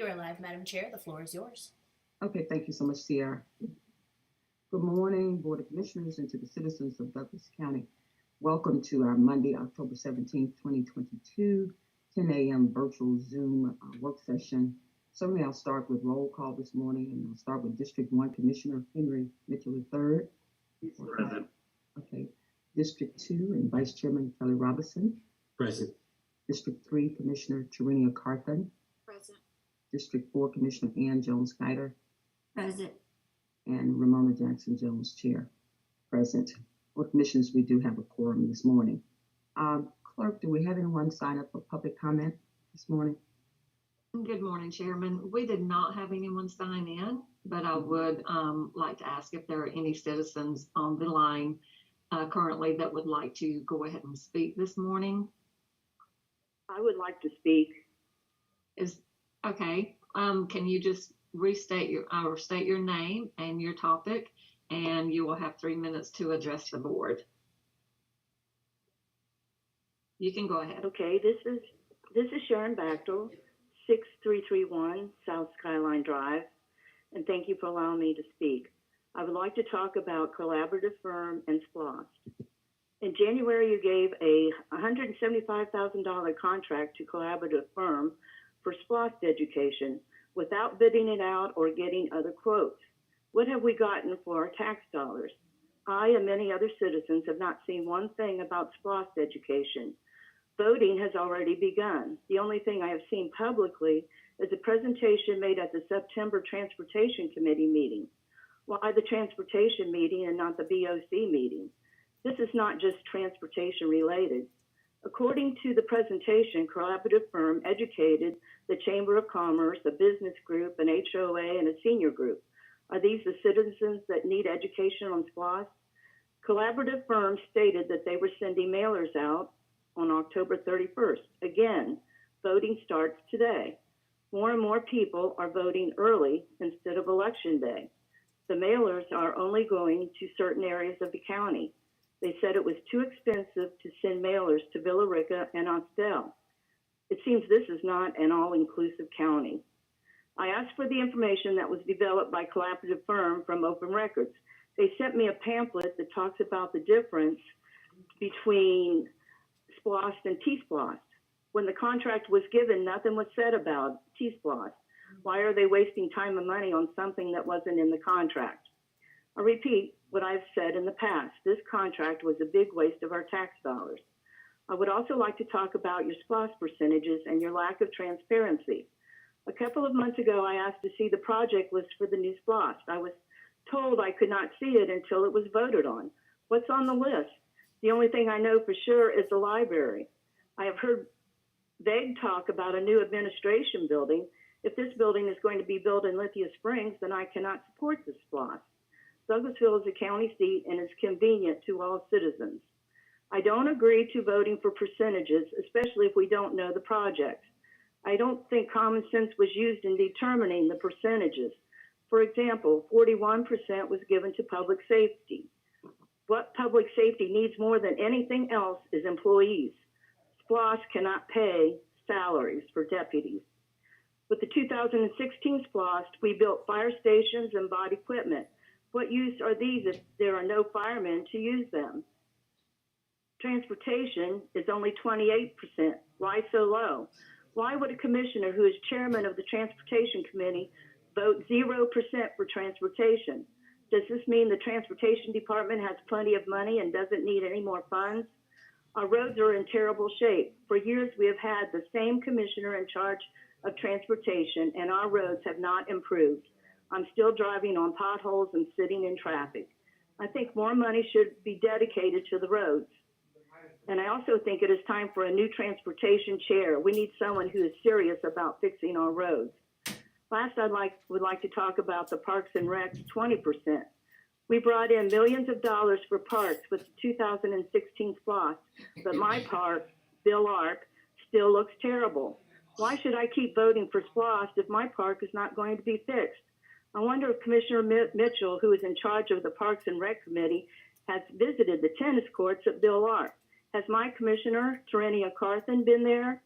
You are live, Madam Chair. The floor is yours. Okay, thank you so much, Sierra. Good morning, Board of Commissioners, and to the citizens of Douglas County. Welcome to our Monday, October 17th, 2022, 10 a.m. virtual Zoom work session. Certainly, I'll start with roll call this morning, and I'll start with District 1 Commissioner Henry Mitchell III. Present. Okay. District 2 and Vice Chairman Kelly Robinson. Present. District 3 Commissioner Terenia Carthen. Present. District 4 Commissioner Ann Jones-Guider. Present. And Ramona Jackson-Jones, Chair. Present. For commissioners, we do have a quorum this morning. Clerk, do we have anyone sign up for public comment this morning? Good morning, Chairman. We did not have anyone sign in, but I would like to ask if there are any citizens on the line currently that would like to go ahead and speak this morning. I would like to speak. Okay. Can you just state your name and your topic, and you will have 3 minutes to address the board. You can go ahead. Okay, this is Sharon Bachtel, 6331 South Skyline Drive, and thank you for allowing me to speak. I would like to talk about Collaborative Firm and SPLOST. In January, you gave a $175,000 contract to Collaborative Firm for SPLOST education without bidding it out or getting other quotes. What have we gotten for our tax dollars? I and many other citizens have not seen one thing about SPLOST education. Voting has already begun. The only thing I have seen publicly is a presentation made at the September Transportation Committee meeting. Why the transportation meeting and not the BOC meeting? This is not just transportation related. According to the presentation, Collaborative Firm educated the Chamber of Commerce, a business group, an HOA, and a senior group. Are these the citizens that need education on SPLOST? Collaborative Firm stated that they were sending mailers out on October 31st. Again, voting starts today. More and more people are voting early instead of election day. The mailers are only going to certain areas of the county. They said it was too expensive to send mailers to Villa Rica and Austell. It seems this is not an all-inclusive county. I asked for the information that was developed by Collaborative Firm from Open Records. They sent me a pamphlet that talks about the difference between SPLOST and T-SPLOST. When the contract was given, nothing was said about T-SPLOST. Why are they wasting time and money on something that wasn't in the contract? I repeat what I've said in the past. This contract was a big waste of our tax dollars. I would also like to talk about your SPLOST percentages and your lack of transparency. A couple of months ago, I asked to see the project list for the new SPLOST. I was told I could not see it until it was voted on. What's on the list? The only thing I know for sure is the library. I have heard vague talk about a new administration building. If this building is going to be built in Lithia Springs, then I cannot support this SPLOST. Douglasville is a county seat and is convenient to all citizens. I don't agree to voting for percentages, especially if we don't know the project. I don't think common sense was used in determining the percentages. For example, 41% was given to public safety. What public safety needs more than anything else is employees. SPLOST cannot pay salaries for deputies. With the 2016 SPLOST, we built fire stations and bought equipment. What use are these if there are no firemen to use them? Transportation is only 28%. Why so low? Why would a commissioner who is chairman of the Transportation Committee vote 0% for transportation? Does this mean the Transportation Department has plenty of money and doesn't need any more funds? Our roads are in terrible shape. For years, we have had the same commissioner in charge of transportation, and our roads have not improved. I'm still driving on potholes and sitting in traffic. I think more money should be dedicated to the roads. And I also think it is time for a new transportation chair. We need someone who is serious about fixing our roads. Last, would like to talk about the Parks and Recs 20%. We brought in millions of dollars for parks with the 2016 SPLOST, but my park, Bill Ark, still looks terrible. Why should I keep voting for SPLOST if my park is not going to be fixed? I wonder if Commissioner Mitchell, who is in charge of the Parks and Rec Committee, has visited the tennis courts at Bill Ark. Has my commissioner, Terenia Carthen, been there?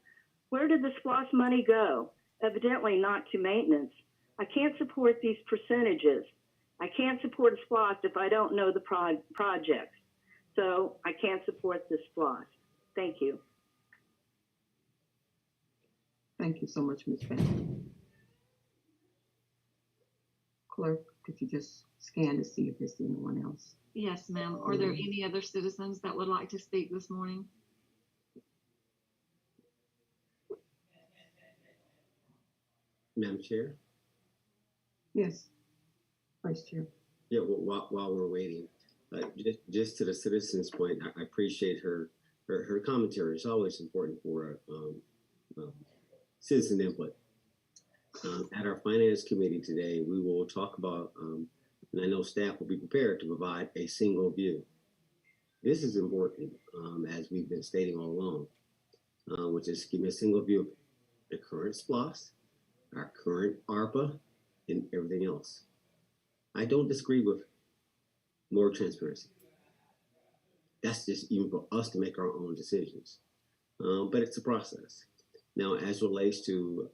Where did the SPLOST money go? evidently not to maintenance. I can't support these percentages. I can't support a SPLOST if I don't know the projects. So I can't support this SPLOST. Thank you. Thank you so much, Ms. Banton. Clerk, could you just scan to see if there's anyone else? Yes, ma'am. Are there any other citizens that would like to speak this morning? Madam Chair? Yes, Vice Chair. Yeah, well, while we're waiting, just to the citizens' point, I appreciate her commentary. It's always important for citizen input. At our Finance Committee today, we will talk about, and I know staff will be prepared to provide a single view. This is important, as we've been stating all along, which is give me a single view of the current SPLOST, our current ARPA, and everything else. I don't disagree with more transparency. That's just even for us to make our own decisions. But it's a process. Now, as relates to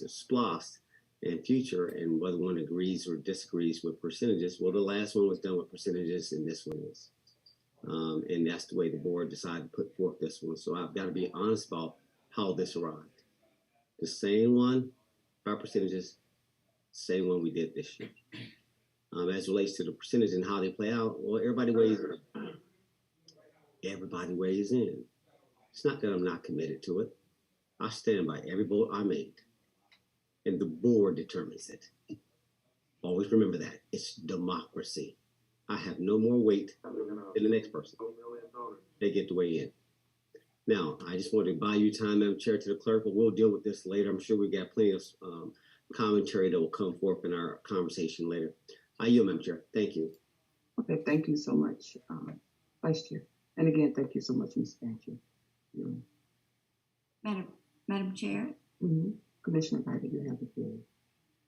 SPLOST and future, and whether one agrees or disagrees with percentages, well, the last one was done with percentages, and this one is. And that's the way the board decided to put forth this one. So I've got to be honest about how this arrived. The same one, by percentages, same one we did this year. As relates to the percentage and how they play out, well, everybody weighs in. Everybody weighs in. It's not that I'm not committed to it. I stand by every vote I made, and the board determines it. Always remember that. It's democracy. I have no more weight than the next person. They get to weigh in. Now, I just want to buy you time, Madam Chair, to the clerk, but we'll deal with this later. I'm sure we've got plenty of commentary that will come forth in our conversation later. I yield, Madam Chair. Thank you. Okay, thank you so much, Vice Chair. And again, thank you so much, Ms. Banton. Madam Chair, Commissioner Piper, you have the floor.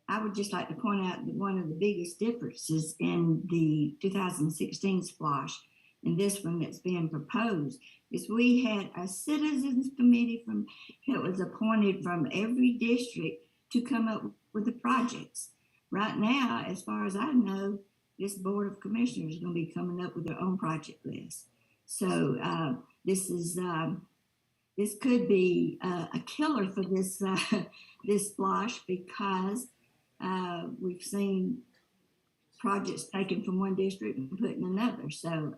I would just like to point out that one of the biggest differences in the 2016 SPLOST and this one that's being proposed is we had a citizens committee that was appointed from every district to come up with the projects. Right now, as far as I know, this Board of Commissioners is going to be coming up with their own project list. So this could be a killer for this this SPLOST because we've seen projects taken from one district and put in another. So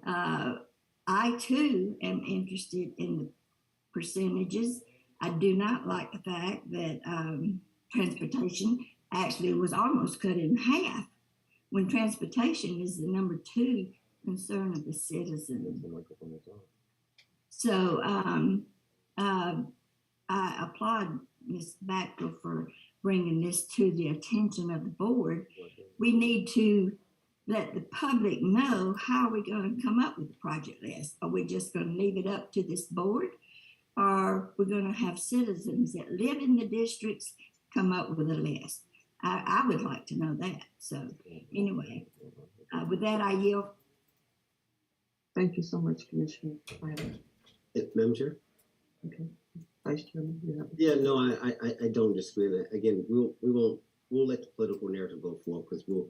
I too am interested in the percentages. I do not like the fact that transportation actually was almost cut in half when transportation is the number 2 concern of the citizens. So I applaud Ms. Bachtel for bringing this to the attention of the board. We need to let the public know how we're going to come up with the project list. Are we just going to leave it up to this board? Or we're going to have citizens that live in the districts come up with a list? I would like to know that. So anyway, with that, I yield. Thank you so much, Commissioner. Madam Chair? Okay. Vice Chairman, you have Yeah, no, I don't disagree with that. Again, we'll let the political narrative go forward because we'll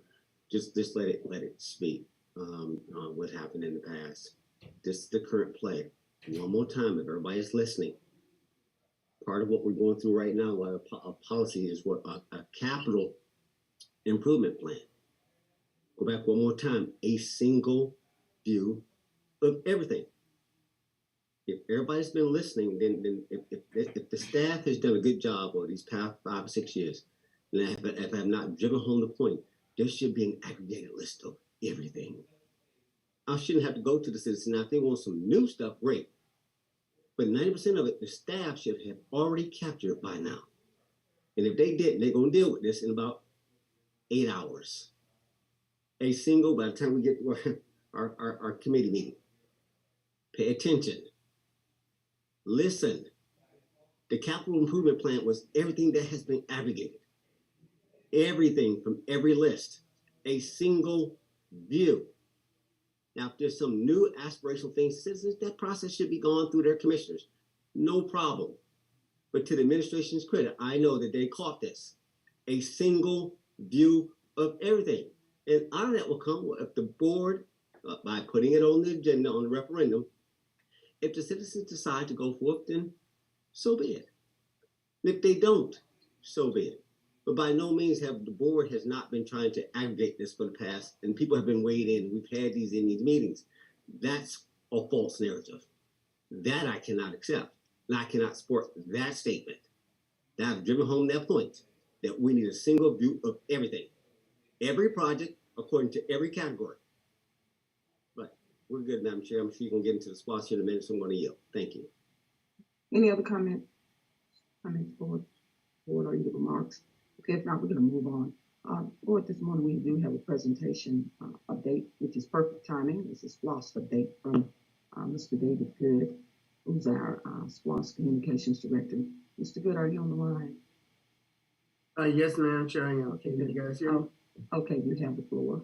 just let it speak what happened in the past. This is the current play. One more time, if everybody's listening, part of what we're going through right now, a policy is what a capital improvement plan. Go back one more time, a single view of everything. If everybody's been listening, then if the staff has done a good job over these past 5 or 6 years, and if I have not driven home the point, there should be an aggregated list of everything. I shouldn't have to go to the citizens. Now, if they want some new stuff, great. But 90% of it, the staff should have already captured by now. And if they didn't, they're going to deal with this in about 8 hours. A single, by the time we get to our committee meeting. Pay attention. Listen. The capital improvement plan was everything that has been aggregated. Everything from every list. A single view. Now, if there's some new aspirational things, citizens, that process should be gone through their commissioners. No problem. But to the administration's credit, I know that they caught this. A single view of everything. And out of that will come if the board, by putting it on the agenda on the referendum, if the citizens decide to go forth, then so be it. If they don't, so be it. But by no means have the board has not been trying to aggregate this for the past, and people have been weighed in. We've had these in these meetings. That's a false narrative. That I cannot accept. And I cannot support that statement. That I've driven home that point that we need a single view of everything. Every project according to every category. But we're good, Madam Chair. I'm sure you're going to get into the sponsor in a minute, so I'm going to yield. Thank you. Any other comments? Comments, board or any remarks? Okay, if not, we're going to move on. Board, this morning we do have a presentation update, which is perfect timing. This is SPLOST update from Mr. David Good, who's our SPLOST Communications Director. Mr. Good, are you on the line? Yes, ma'am, Chair, I am. Okay, Can you guys hear me? Okay, you have the floor.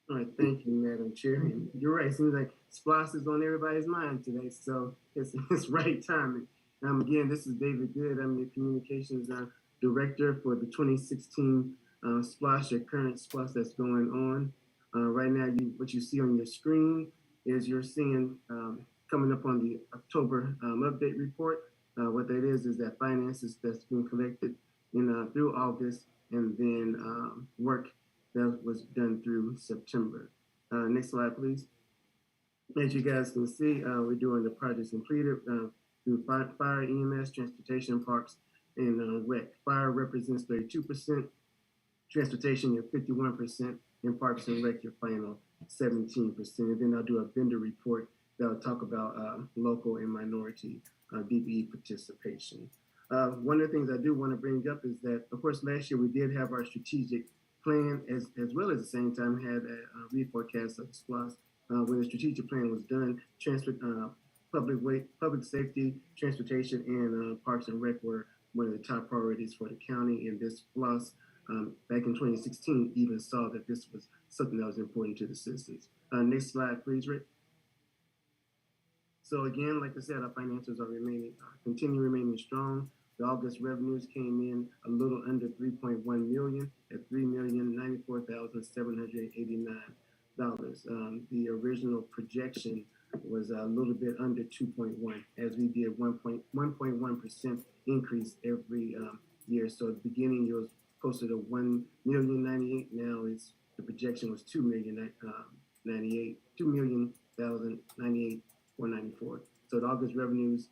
All right, thank you, Madam Chair. And you're right, it seems like SPLOST is on everybody's mind today, so it's right timing. Again, this is David Good. I'm the Communications Director for the 2016 SPLOST, your current SPLOST that's going on. Right now, what you see on your screen is you're seeing coming up on the October update report. What that is that finances that's been collected through August, and then work that was done through September. Next slide, please. As you guys can see, we're doing the projects completed through fire, EMS, transportation, parks, and rec. Fire represents 32%, transportation, you're 51%, and parks and rec, your final 17%. And then I'll do a vendor report that will talk about local and minority DBE participation. One of the things I do want to bring up is that, of course, last year we did have our strategic plan as well as the same time had a reforecast of the SPLOST. When the strategic plan was done, public safety, transportation, and parks and rec were one of the top priorities for the county. And this SPLOST back in 2016 even saw that this was something that was important to the citizens. Next slide, please, Rick. So again, like I said, our financials are continue remaining strong. The August revenues came in a little under 3.1 million at $3,094,789. The original projection was a little bit under 2.1, as we did 1.1% increase every year. So at the beginning it was closer to 1,000,098. Now the projection was 2,000,098,494. So the August revenues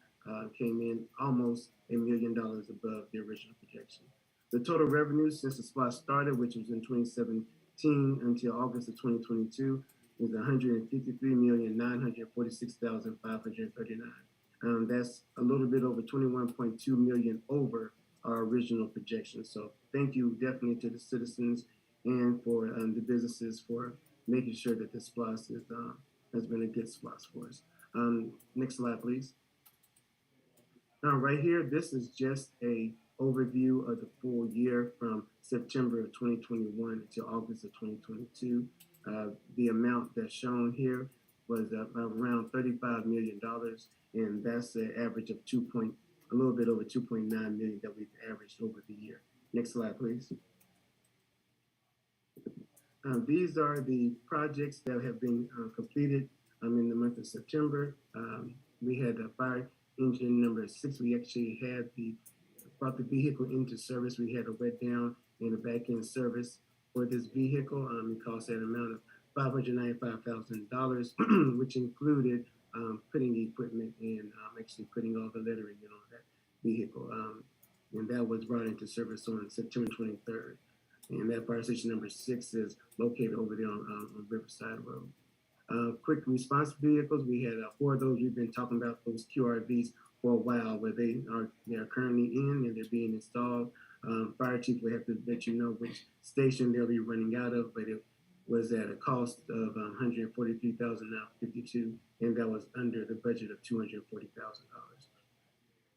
came in almost $1 million above the original projection. The total revenues since the SPLOST started, which was in 2017 until August of 2022, is $153,946,539. That's a little bit over 21.2 million over our original projection. So thank you definitely to the citizens and for the businesses for making sure that this SPLOST has been a good SPLOST for us. Next slide, please. Now, right here, this is just a overview of the full year from September of 2021 until August of 2022. The amount that's shown here was around $35 million, and that's an average of a little bit over 2.9 million that we've averaged over the year. Next slide, please. These are the projects that have been completed in the month of September. We had a fire engine number 6. We actually had brought the vehicle into service. We had a wet down and a back end service for this vehicle. It cost that amount of $595,000, which included putting the equipment and actually putting all the lettering in on that vehicle. And that was brought into service on September 23rd. And that fire station number 6 is located over there on Riverside Road. Quick response vehicles, we had 4 of those. We've been talking about those QRVs for a while, where they are currently in and they're being installed. Fire chief will have to let you know which station they'll be running out of, but it was at a cost of $143,052, and that was under the budget of $240,000.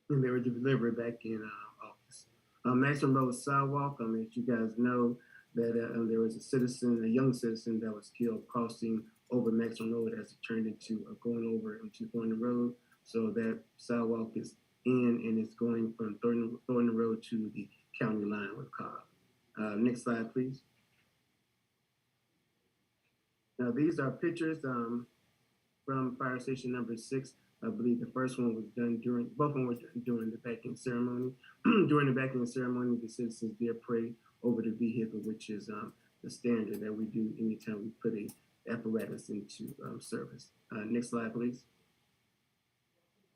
And they were delivered back in August. Maxwell Road sidewalk, as you guys know, that there was a young citizen that was killed crossing over Maxwell Road as it turned into going over into Thornton Road. So that sidewalk is and it's going from Thornton Road to the county line with Cobb. Next slide, please. Now, these are pictures from fire station number 6. I believe the first one was done both of them were done during the backing ceremony. During the backing ceremony, the citizens did pray over the vehicle, which is the standard that we do anytime we put a apparatus into service. Next slide, please.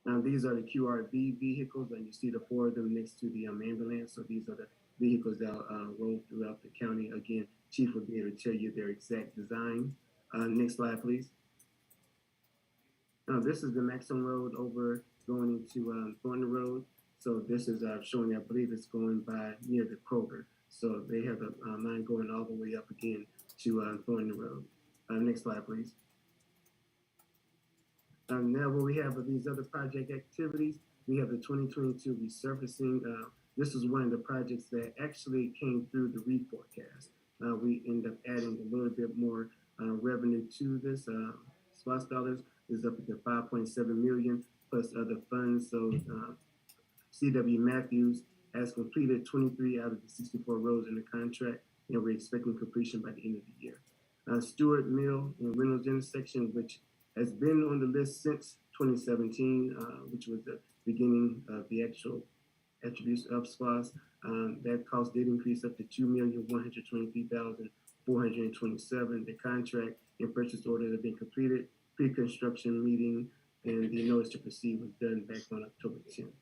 Now, these are the QRV vehicles, and you see the 4 of them next to the ambulance. So these are the vehicles that roll throughout the county. Again, Chief will be able to tell you their exact design. Next slide, please. Now, this is the Maxim Road over going into Thornton Road. So this is showing, I believe it's going by near the Kroger. So they have the line going all the way up again to Thornton Road. Next slide, please. Now, what we have are these other project activities. We have the 2022 resurfacing. This is one of the projects that actually came through the reforecast. We end up adding a little bit more revenue to this. SPOS dollars is up to 5.7 million plus other funds. So C.W. Matthews has completed 23 out of the 64 roads in the contract, and we're expecting completion by the end of the year. Stewart Mill and Reynolds intersection, which has been on the list since 2017, which was the beginning of the actual attributes of SPOS. That cost did increase up to $2,123,427. The contract and purchase order have been completed. Pre-construction meeting and the notice to proceed was done back on October 10th.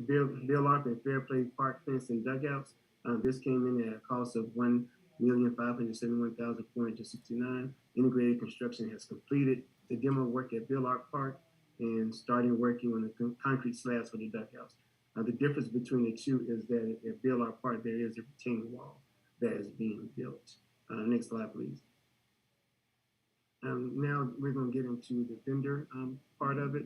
The Bill Arp and Fairplay Park fence and dugouts. This came in at a cost of $1,571,469. Integrated construction has completed the demo work at Bill Arp Park and starting working on the concrete slabs for the dugouts. The difference between the two is that at Bill Arp Park, there is a retaining wall that is being built. Next slide, please. Now we're going to get into the vendor part of it.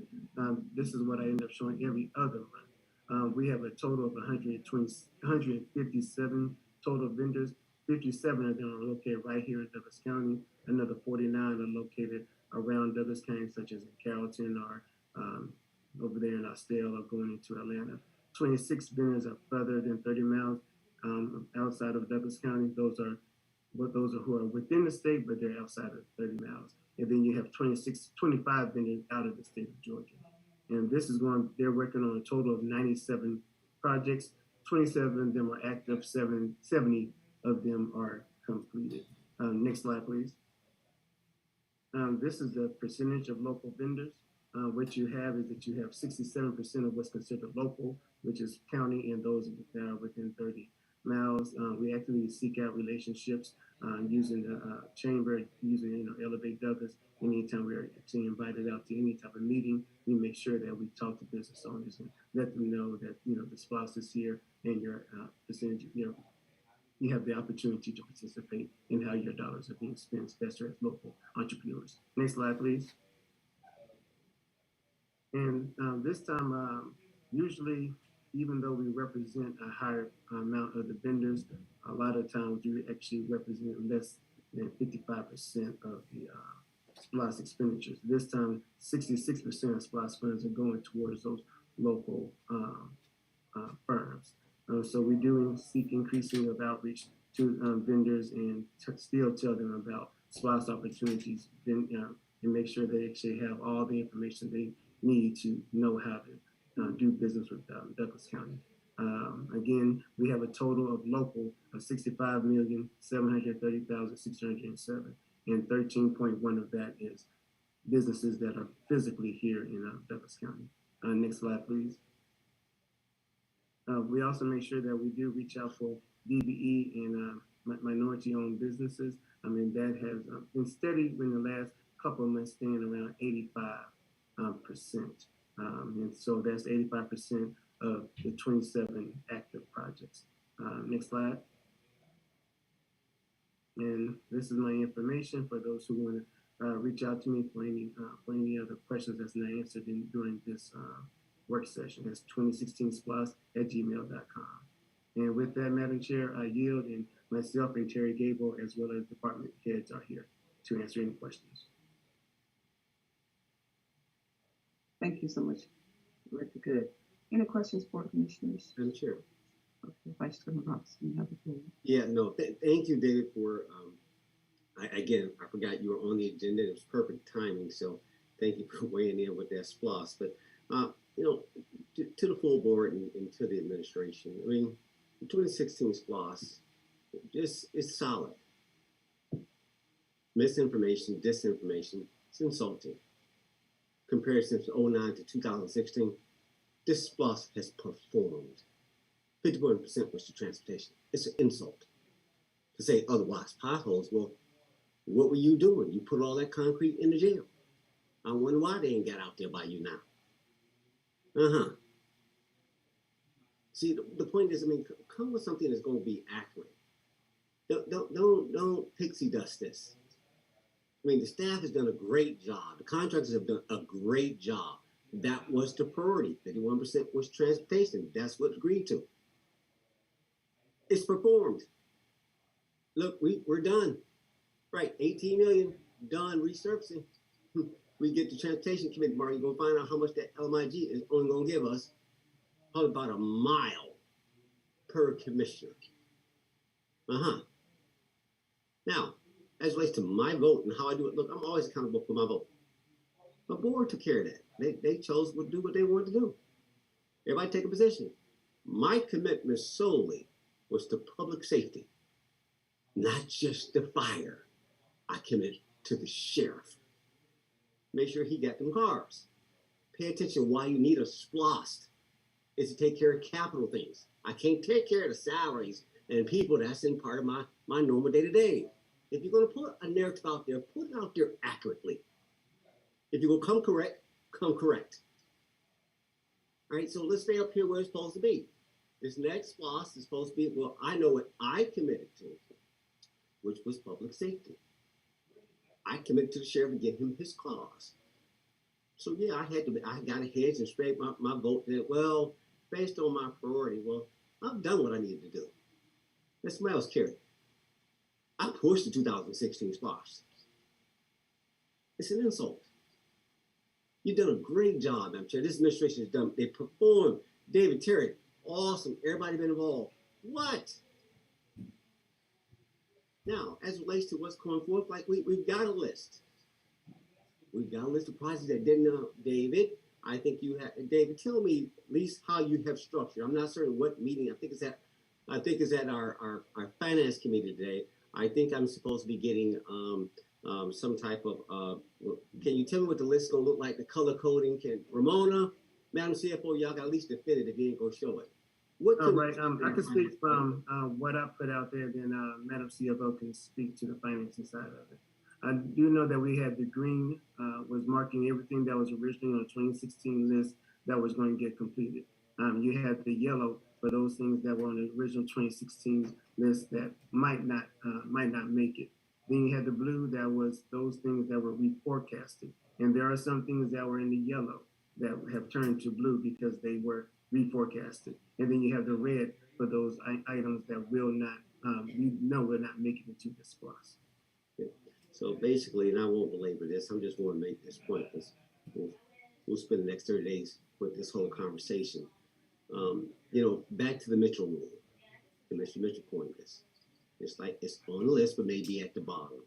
This is what I end up showing every other month. We have a total of 157 total vendors. 57 of them are located right here in Douglas County. Another 49 are located around Douglas County, such as in Carrollton or over there in Austell or going into Atlanta. 26 vendors are further than 30 miles outside of Douglas County. Those are who are within the state, but they're outside of 30 miles. And then you have 25 vendors out of the state of Georgia. And this is they're working on a total of 97 projects. 27 of them are active, 70 of them are completed. Next slide, please. This is the percentage of local vendors. What you have is that you have 67% of what's considered local, which is county, and those that are within 30 miles. We actively seek out relationships using the chamber, using Elevate Douglas. Anytime we're actually invited out to any type of meeting, we make sure that we talk to business owners and let them know that the SPOS is here and your percentage, you have the opportunity to participate in how your dollars are being spent, especially as local entrepreneurs. Next slide, please. And this time, usually, even though we represent a higher amount of the vendors, a lot of times we actually represent less than 55% of the SPOS expenditures. This time, 66% of SPOS funds are going towards those local firms. So we do seek increasing of outreach to vendors and still tell them about SPOS opportunities and make sure they actually have all the information they need to know how to do business with Douglas County. Again, we have a total of local of 65,730,607, and 13.1 of that is businesses that are physically here in Douglas County. Next slide, please. We also make sure that we do reach out for DBE and minority-owned businesses. I mean, that has been steady in the last couple of months, staying around 85%. And so that's 85% of the 27 active projects. Next slide. And this is my information for those who want to reach out to me for any other questions that's not answered during this work session. That's 2016splos@gmail.com. And with that, Madam Chair, I yield, and myself and Terry Gable, as well as department heads, are here to answer any questions. Thank you so much. Very good. Any questions, Board Commissioners? Madam Chair. Okay, Vice Chairman Robinson, you have the floor. Yeah, no, thank you, David, for, again, I forgot you were on the agenda. It was perfect timing, so thank you for weighing in with that SPLOS. But, you know, to the full board and to the administration, I mean, the 2016 SPLOS is solid. Misinformation, disinformation, it's insulting. Compared since 2009 to 2016, this SPLOS has performed. 51% was to transportation. It's an insult to say otherwise. Potholes, well, what were you doing? You put all that concrete in the jail. I wonder why they ain't got out there by you now. See, the point is, I mean, come with something that's going to be accurate. Don't pixie dust this. I mean, the staff has done a great job. The contractors have done a great job. That was the priority. 51% was transportation. That's what's agreed to. It's performed. Look, we're done. Right, 18 million done resurfacing. We get the transportation committee tomorrow. You're gonna find out how much that LMIG is only gonna give us. Probably about a mile per commissioner. Now, as it relates to my vote and how I do it, look, I'm always accountable for my vote. My board took care of that. They chose to do what they wanted to do. Everybody take a position. My commitment solely was to public safety, not just the fire. I commit to the sheriff. Make sure he got them cars. Pay attention why you need a SPLOS is to take care of capital things. I can't take care of the salaries and people that's in part of my normal day-to-day. If you're going to put a narrative out there, put it out there accurately. If you're going to come correct, come correct. All right, so let's stay up here where it's supposed to be. This next SPLOS is supposed to be, well, I know what I committed to, which was public safety. I committed to the sheriff to get him his cars. So yeah, I got a hedge and spread my vote that, well, based on my priority, well, I've done what I needed to do. Let somebody else carry it. I pushed the 2016 SPLOS. It's an insult. You've done a great job, I'm sure. This administration has done, they performed. David, Terry, awesome. Everybody been involved. What? Now, as it relates to what's going forth, like we've got a list. We've got a list of projects that didn't know. David, I think you have. David, tell me at least how you have structured. I'm not certain what meeting. I think it's at our finance committee today. I think I'm supposed to be getting some type of. Can you tell me what the list is gonna look like? The color coding. Can Ramona, Madam CFO, y'all got at least defend it if you ain't gonna show it. What All right. I can speak from what I put out there, then Madam CFO can speak to the financing side of it. I do know that we had the green was marking everything that was originally on the 2016 list that was going to get completed. You had the yellow for those things that were on the original 2016 list that might not make it. Then you had the blue that was those things that were reforecasted. And there are some things that were in the yellow that have turned to blue because they were reforecasted. And then you have the red for those items that will not, will not make it into the SPLOS. So basically, and I won't belabor this, I just want to make this point because we'll spend the next 30 days with this whole conversation. Back to the Mitchell rule. And Mr. Mitchell pointed this. It's like it's on the list, but maybe at the bottom.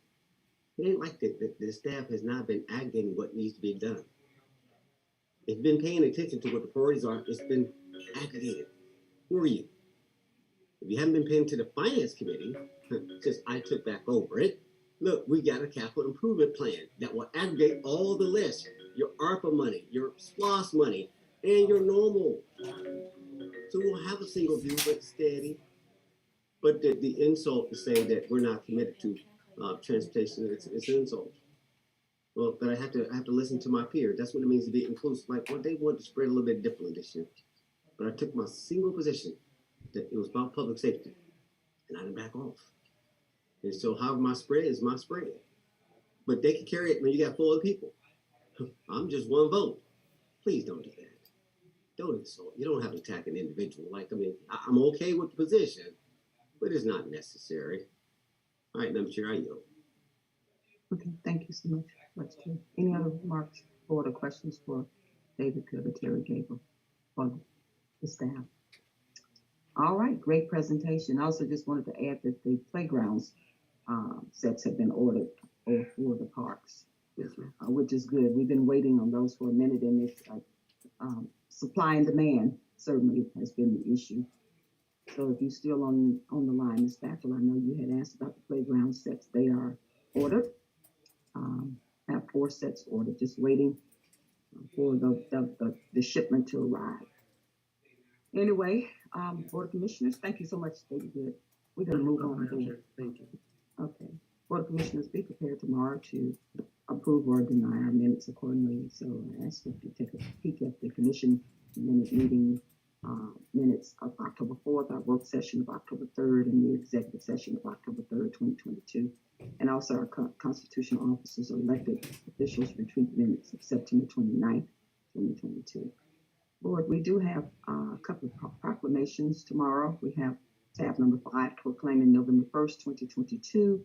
It ain't like the staff has not been aggregating what needs to be done. If you've been paying attention to what the priorities are, it's been aggregated. Who are you? If you haven't been paying to the finance committee, since I took back over it, look, we got a capital improvement plan that will aggregate all the lists, your ARPA money, your SPLOS money, and your normal. So we'll have a single view, but steady. But the insult to say that we're not committed to transportation, it's an insult. Well, but I have to listen to my peers. That's what it means to be inclusive. Like, well, they wanted to spread a little bit differently this year. But I took my single position that it was about public safety, and I didn't back off. And so however my spread is my spread. But they can carry it when you got 4 other people. I'm just one vote. Please don't do that. Don't insult. You don't have to attack an individual. I'm okay with the position, but it's not necessary. All right, Madam Chair, I yield. Okay, thank you so much, Vice Chair. Any other remarks or questions for David Good or Terry Gable? the staff. All right, great presentation. I also just wanted to add that the playgrounds sets have been ordered for the parks, Yes, ma'am. which is good. We've been waiting on those for a minute, and it's supply and demand certainly has been the issue. So if you're still on the line, Ms. Backel, I know you had asked about the playground sets. They are ordered. Have 4 sets ordered, just waiting for the shipment to arrive. Anyway, Board of Commissioners, thank you so much, David. We're going to move on. Thank you. Okay. Board of Commissioners, be prepared tomorrow to approve or deny our minutes accordingly. So I ask you to take a peek at the commission meeting minutes of October 4th, our work session of October 3rd, and the executive session of October 3rd, 2022. And also our constitutional officers or elected officials retreat minutes of September 29th, 2022. Board, we do have a couple of proclamations tomorrow. We have tab number 5, proclaiming November 1st, 2022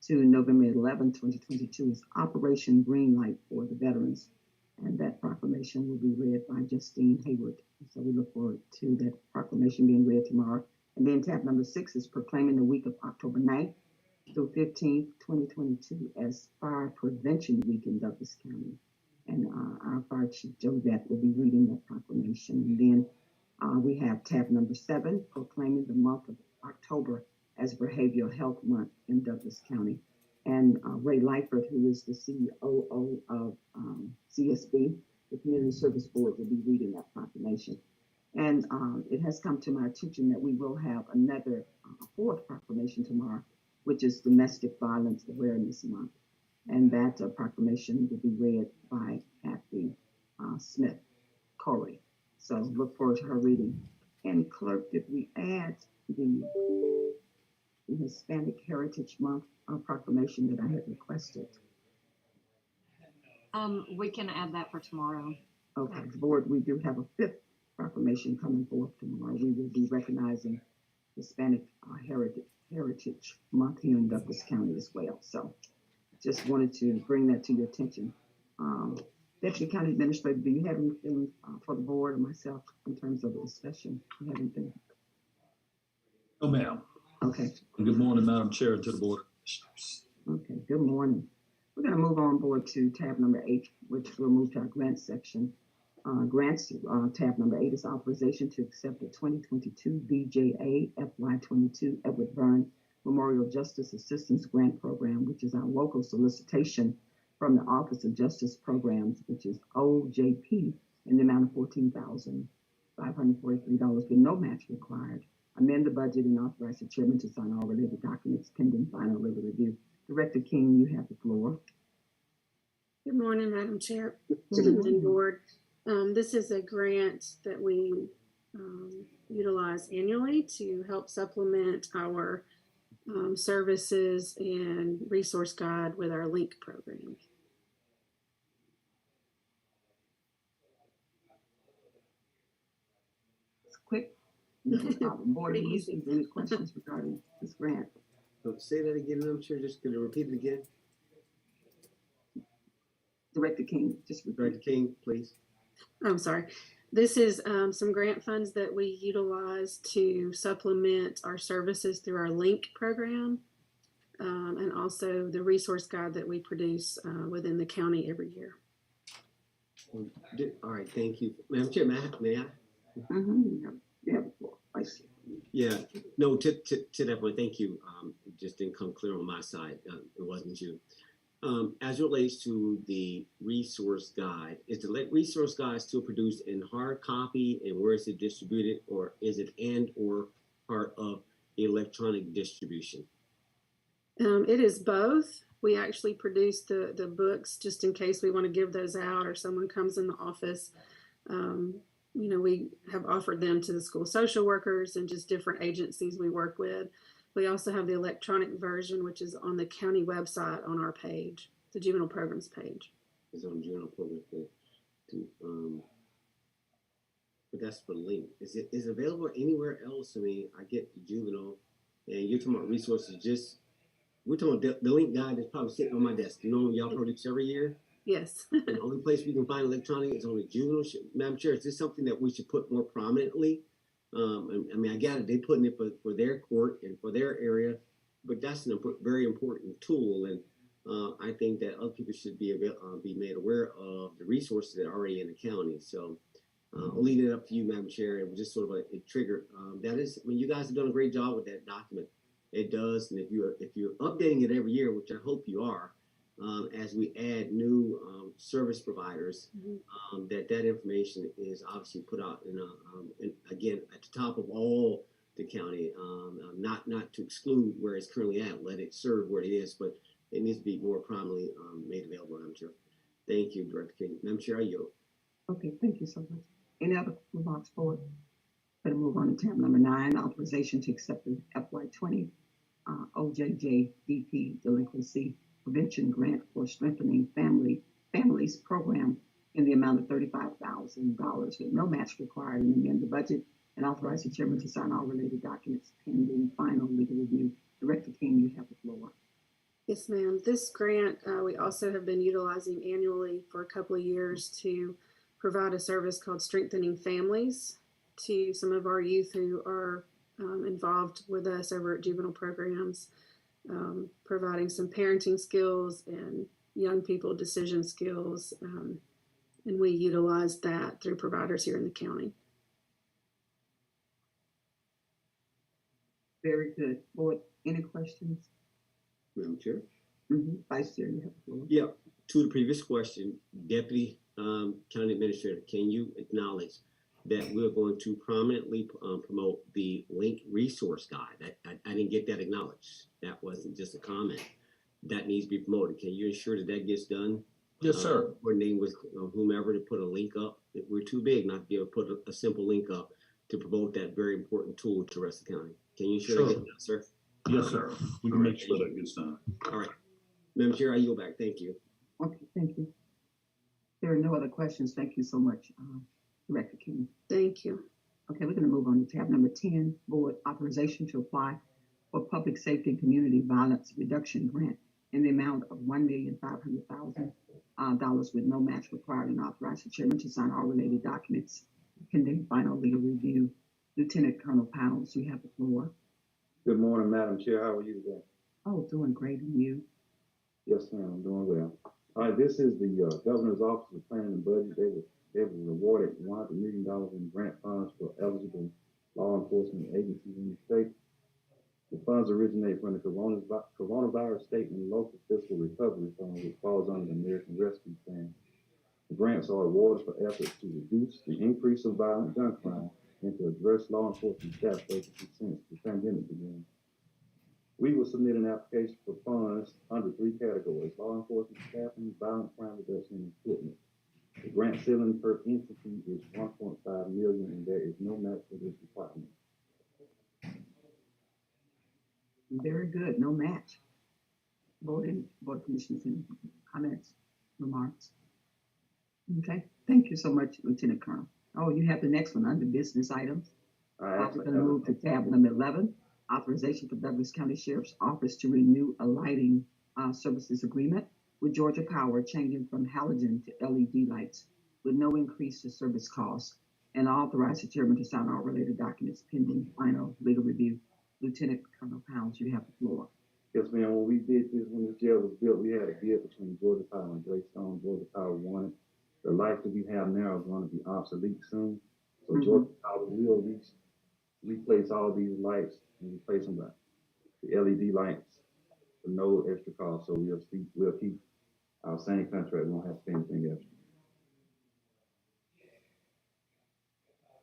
to November 11th, 2022 is Operation Greenlight for the veterans. And that proclamation will be read by Justine Hayward. So we look forward to that proclamation being read tomorrow. And then tab number 6 is proclaiming the week of October 9th through 15th, 2022 as Fire Prevention Week in Douglas County. And our Fire Chief Joe Vet will be reading that proclamation. And then we have tab number 7, proclaiming the month of October as Behavioral Health Month in Douglas County. And Ray Lightford, who is the COO of CSB, the Community Service Board, will be reading that proclamation. And it has come to my attention that we will have another 4th proclamation tomorrow, which is Domestic Violence Awareness Month. And that proclamation will be read by Kathy Smith Corey. So look forward to her reading. And clerk, did we add the Hispanic Heritage Month proclamation that I had requested? We can add that for tomorrow. Okay, board, we do have a 5th proclamation coming forth tomorrow. We will be recognizing Hispanic Heritage Month here in Douglas County as well. So just wanted to bring that to your attention. Deputy County Administrator, do you have anything for the board or myself in terms of the discussion? Do you have anything? No, ma'am. Okay. Good morning, Madam Chair, to the Board of Commissioners. Okay, good morning. We're going to move on board to tab number 8, which we'll move to our grants section. Grants, tab number 8 is authorization to accept the 2022 BJA FY22 Edward Byrne Memorial Justice Assistance Grant Program, which is our local solicitation from the Office of Justice Programs, which is OJP, in the amount of $14,543 with no match required. Amend the budget and authorize the chairman to sign all related documents pending final legal review. Director King, you have the floor. Good morning, Madam Chair and Board. This is a grant that we utilize annually to help supplement our services and resource guide with our LINK program. It's quick. Board, do you have any questions regarding this grant? So say that again, Madam Chair. Just going to repeat it again. Director King, just repeat. Director King, please. I'm sorry. This is some grant funds that we utilize to supplement our services through our LINK program, and also the resource guide that we produce within the county every year. All right, thank you. Madam Chair, may I? Yeah, Yeah, no, to that point, thank you. It just didn't come clear on my side. It wasn't you. As it relates to the resource guide, is the resource guide still produced in hard copy, and where is it distributed, or is it or part of electronic distribution? It is both. We actually produce the books just in case we want to give those out or someone comes in the office. We have offered them to the school social workers and just different agencies we work with. We also have the electronic version, which is on the county website on our page, the juvenile programs page. It's on juvenile programs page. But that's for LINK. Is it available anywhere else? I mean, I get the juvenile, and you're talking about resources. We're talking about the LINK guide that's probably sitting on my desk. You know, y'all produce every year. Yes. The only place we can find electronic is on the juvenile. Madam Chair, is this something that we should put more prominently? I mean, I got it. They're putting it for their court and for their area, but that's a very important tool. And I think that other people should be made aware of the resources that are already in the county. So I'll leave it up to you, Madam Chair. It was just sort of a trigger. That is, I mean, you guys have done a great job with that document. It does, and if you're updating it every year, which I hope you are, as we add new service providers, that information is obviously put out in again at the top of all the county, not to exclude where it's currently at, let it serve where it is, but it needs to be more prominently made available, Madam Chair. Thank you, Director King. Madam Chair, I yield. Okay, thank you so much. Any other remarks forward? Better move on to tab number 9, authorization to accept the FY20 OJJDP delinquency prevention grant for strengthening families program in the amount of $35,000 with no match required, and amend the budget and authorize the chairman to sign all related documents pending final legal review. Director King, you have the floor. Yes, ma'am. This grant we also have been utilizing annually for a couple of years to provide a service called Strengthening Families to some of our youth who are involved with us over at juvenile programs, providing some parenting skills and young people decision skills. And we utilize that through providers here in the county. Very good. Board, any questions? Madam Chair? Vice Chair, you have the floor. Yeah, to the previous question, Deputy County Administrator, can you acknowledge that we're going to prominently promote the link resource guide? I didn't get that acknowledged. That wasn't just a comment. That needs to be promoted. Can you ensure that gets done? Yes, sir. Coordinating with whomever to put a link up. We're too big not to be able to put a simple link up to promote that very important tool to the rest of the county. Can you ensure that gets done, sir? Yes, sir. We can make sure that gets done. All right. Madam Chair, I yield back. Thank you. Okay, thank you. There are no other questions. Thank you so much, Director King. Thank you. Okay, we're going to move on to tab number 10, Board Authorization to apply for Public Safety and Community Violence Reduction Grant in the amount of $1,500,000 with no match required, and authorize the chairman to sign all related documents pending final legal review. Lieutenant Colonel Pounds, you have the floor. Good morning, Madam Chair. How are you today? Oh, doing great, and you? Yes, ma'am. I'm doing well. All right, this is the Governor's Office of Planning and Budget. They were awarded $100 million in grant funds for eligible law enforcement agencies in the state. The funds originate from the Coronavirus State and Local Fiscal Recovery Fund, which falls under the American Rescue Plan. The grants are awarded for efforts to reduce the increase of violent gun crime and to address law enforcement staff vacancies since the pandemic began. We will submit an application for funds under 3 categories: law enforcement staffing, violent crime reduction, and equipment. The grant ceiling per entity is $1.5 million, and there is no match for this requirement. Very good, no match. Board Commissioners, any comments, remarks? Okay, thank you so much, Lieutenant Colonel. Oh, you have the next one under business items. We're going to move to tab number 11, authorization for Douglas County Sheriff's Office to renew a lighting services agreement with Georgia Power, changing from halogen to LED lights with no increase to service costs, and authorize the chairman to sign all related documents pending final legal review. Lieutenant Colonel Pounds, you have the floor. Yes, ma'am. When we did this, when this jail was built, we had a bid between Georgia Power and Greystone. Georgia Power wanted. The lights that we have now is going to be obsolete soon. So Georgia Power will replace all these lights and replace them by the LED lights for no extra cost. So we'll keep our same contract. We won't have to pay anything extra.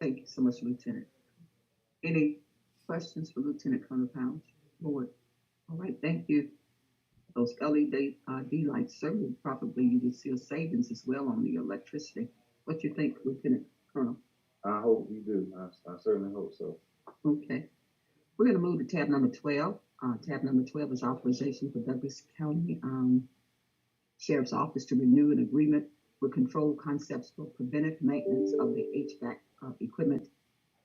Thank you so much, Lieutenant. Any questions for Lieutenant Colonel Pounds? Board. All right, thank you. Those LED lights, certainly probably you will see a savings as well on the electricity. What do you think, Lieutenant Colonel? I hope we do. I certainly hope so. Okay. We're going to move to tab number 12. Tab number 12 is authorization for Douglas County Sheriff's Office to renew an agreement with Control Concepts for preventive maintenance of the HVAC equipment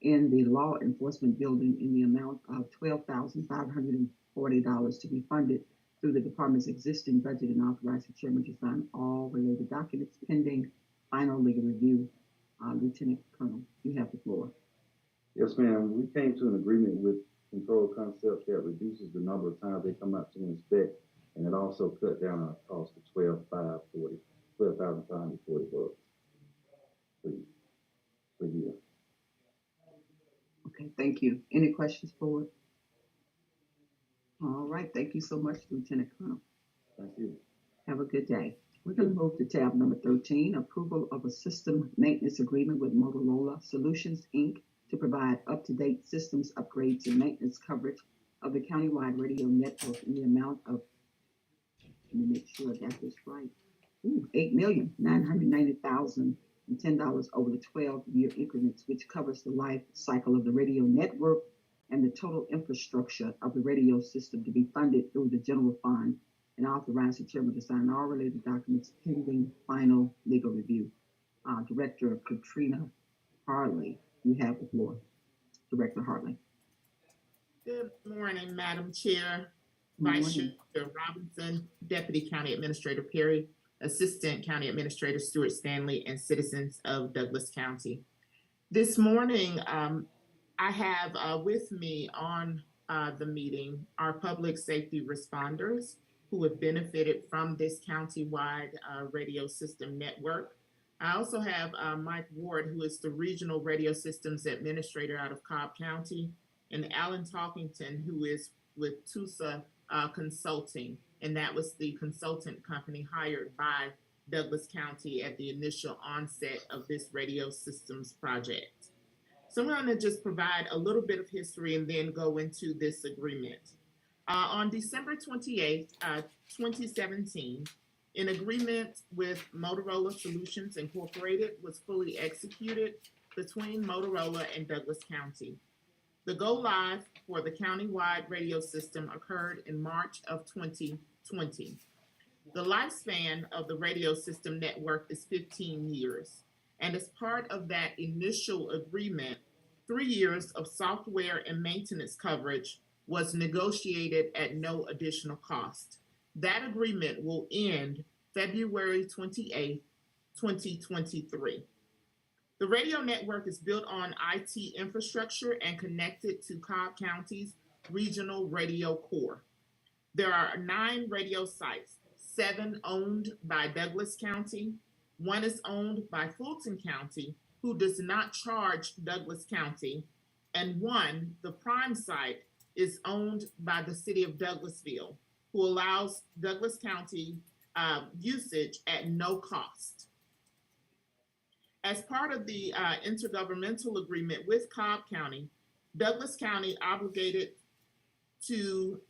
in the law enforcement building in the amount of $12,540 to be funded through the department's existing budget and authorize the chairman to sign all related documents pending final legal review. Lieutenant Colonel, you have the floor. Yes, ma'am. We came to an agreement with Control Concepts that reduces the number of times they come out to inspect, and it also cut down our cost to $12,540 bucks per year. Okay, thank you. Any questions for it? All right, thank you so much, Lieutenant Colonel. Thank you. Have a good day. We're going to move to tab number 13, approval of a system maintenance agreement with Motorola Solutions, Inc. to provide up-to-date systems upgrades and maintenance coverage of the countywide radio network in the amount of, let me make sure I got this right, $8,990,010 over the 12-year increments, which covers the life cycle of the radio network and the total infrastructure of the radio system to be funded through the general fund, and authorize the chairman to sign all related documents pending final legal review. Director Katrina Harley, you have the floor. Director Harley. Good morning, Madam Chair, Good Vice morning. Chair Robinson, Deputy County Administrator Perry, Assistant County Administrator Stewart Stanley, and citizens of Douglas County. This morning, I have with me on the meeting our public safety responders who have benefited from this countywide radio system network. I also have Mike Ward, who is the Regional Radio Systems Administrator out of Cobb County, and Alan Talkington, who is with TUSA Consulting, and that was the consultant company hired by Douglas County at the initial onset of this radio systems project. So I'm going to just provide a little bit of history and then go into this agreement. On December 28th, 2017, an agreement with Motorola Solutions Incorporated was fully executed between Motorola and Douglas County. The go live for the countywide radio system occurred in March of 2020. The lifespan of the radio system network is 15 years. And as part of that initial agreement, 3 years of software and maintenance coverage was negotiated at no additional cost. That agreement will end February 28, 2023. The radio network is built on IT infrastructure and connected to Cobb County's regional radio core. There are 9 radio sites, 7 owned by Douglas County, 1 is owned by Fulton County, who does not charge Douglas County, and 1, the prime site, is owned by the city of Douglasville, who allows Douglas County usage at no cost. As part of the intergovernmental agreement with Cobb County, Douglas County obligated to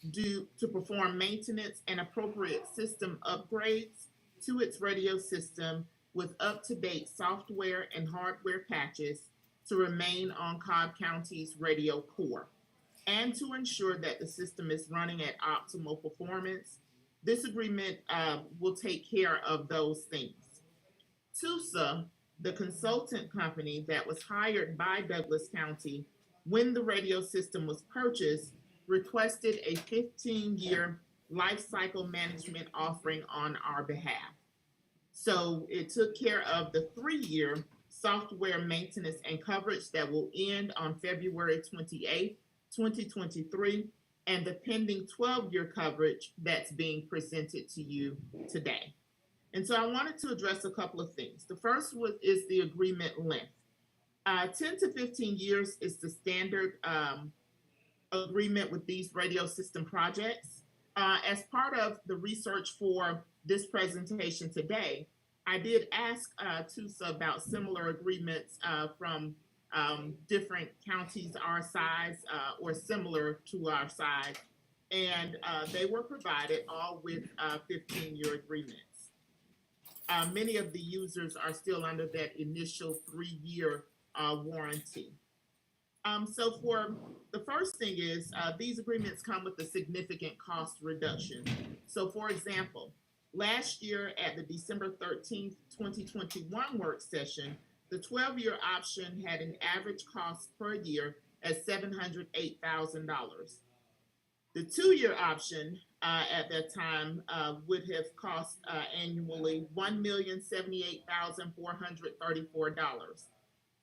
perform maintenance and appropriate system upgrades to its radio system with up-to-date software and hardware patches to remain on Cobb County's radio core, and to ensure that the system is running at optimal performance. This agreement will take care of those things. TUSA, the consultant company that was hired by Douglas County when the radio system was purchased, requested a 15-year life cycle management offering on our behalf. So it took care of the 3-year software maintenance and coverage that will end on February 28th, 2023, and the pending 12-year coverage that's being presented to you today. And so I wanted to address a couple of things. The first is the agreement length. 10 to 15 years is the standard agreement with these radio system projects. As part of the research for this presentation today, I did ask TUSA about similar agreements from different counties our size or similar to our size, and they were provided all with 15-year agreements. Many of the users are still under that initial 3-year warranty. So for the first thing is these agreements come with a significant cost reduction. So for example, last year at the December 13th, 2021 work session, the 12-year option had an average cost per year at $708,000. The 2-year option at that time would have cost annually $1,078,434.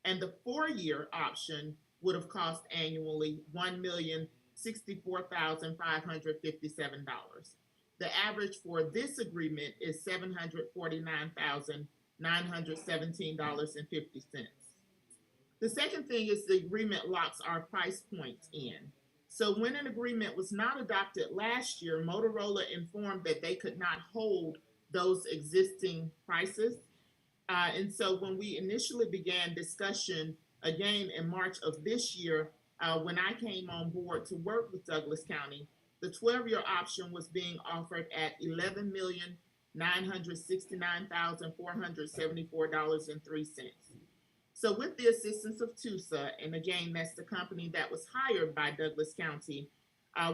And the 4-year option would have cost annually $1,064,557. The average for this agreement is $749,917.50. The second thing is the agreement locks our price points in. So when an agreement was not adopted last year, Motorola informed that they could not hold those existing prices. And so when we initially began discussion again in March of this year, when I came on board to work with Douglas County, the 12-year option was being offered at $11,969,474.03. So with the assistance of TUSA, and again, that's the company that was hired by Douglas County,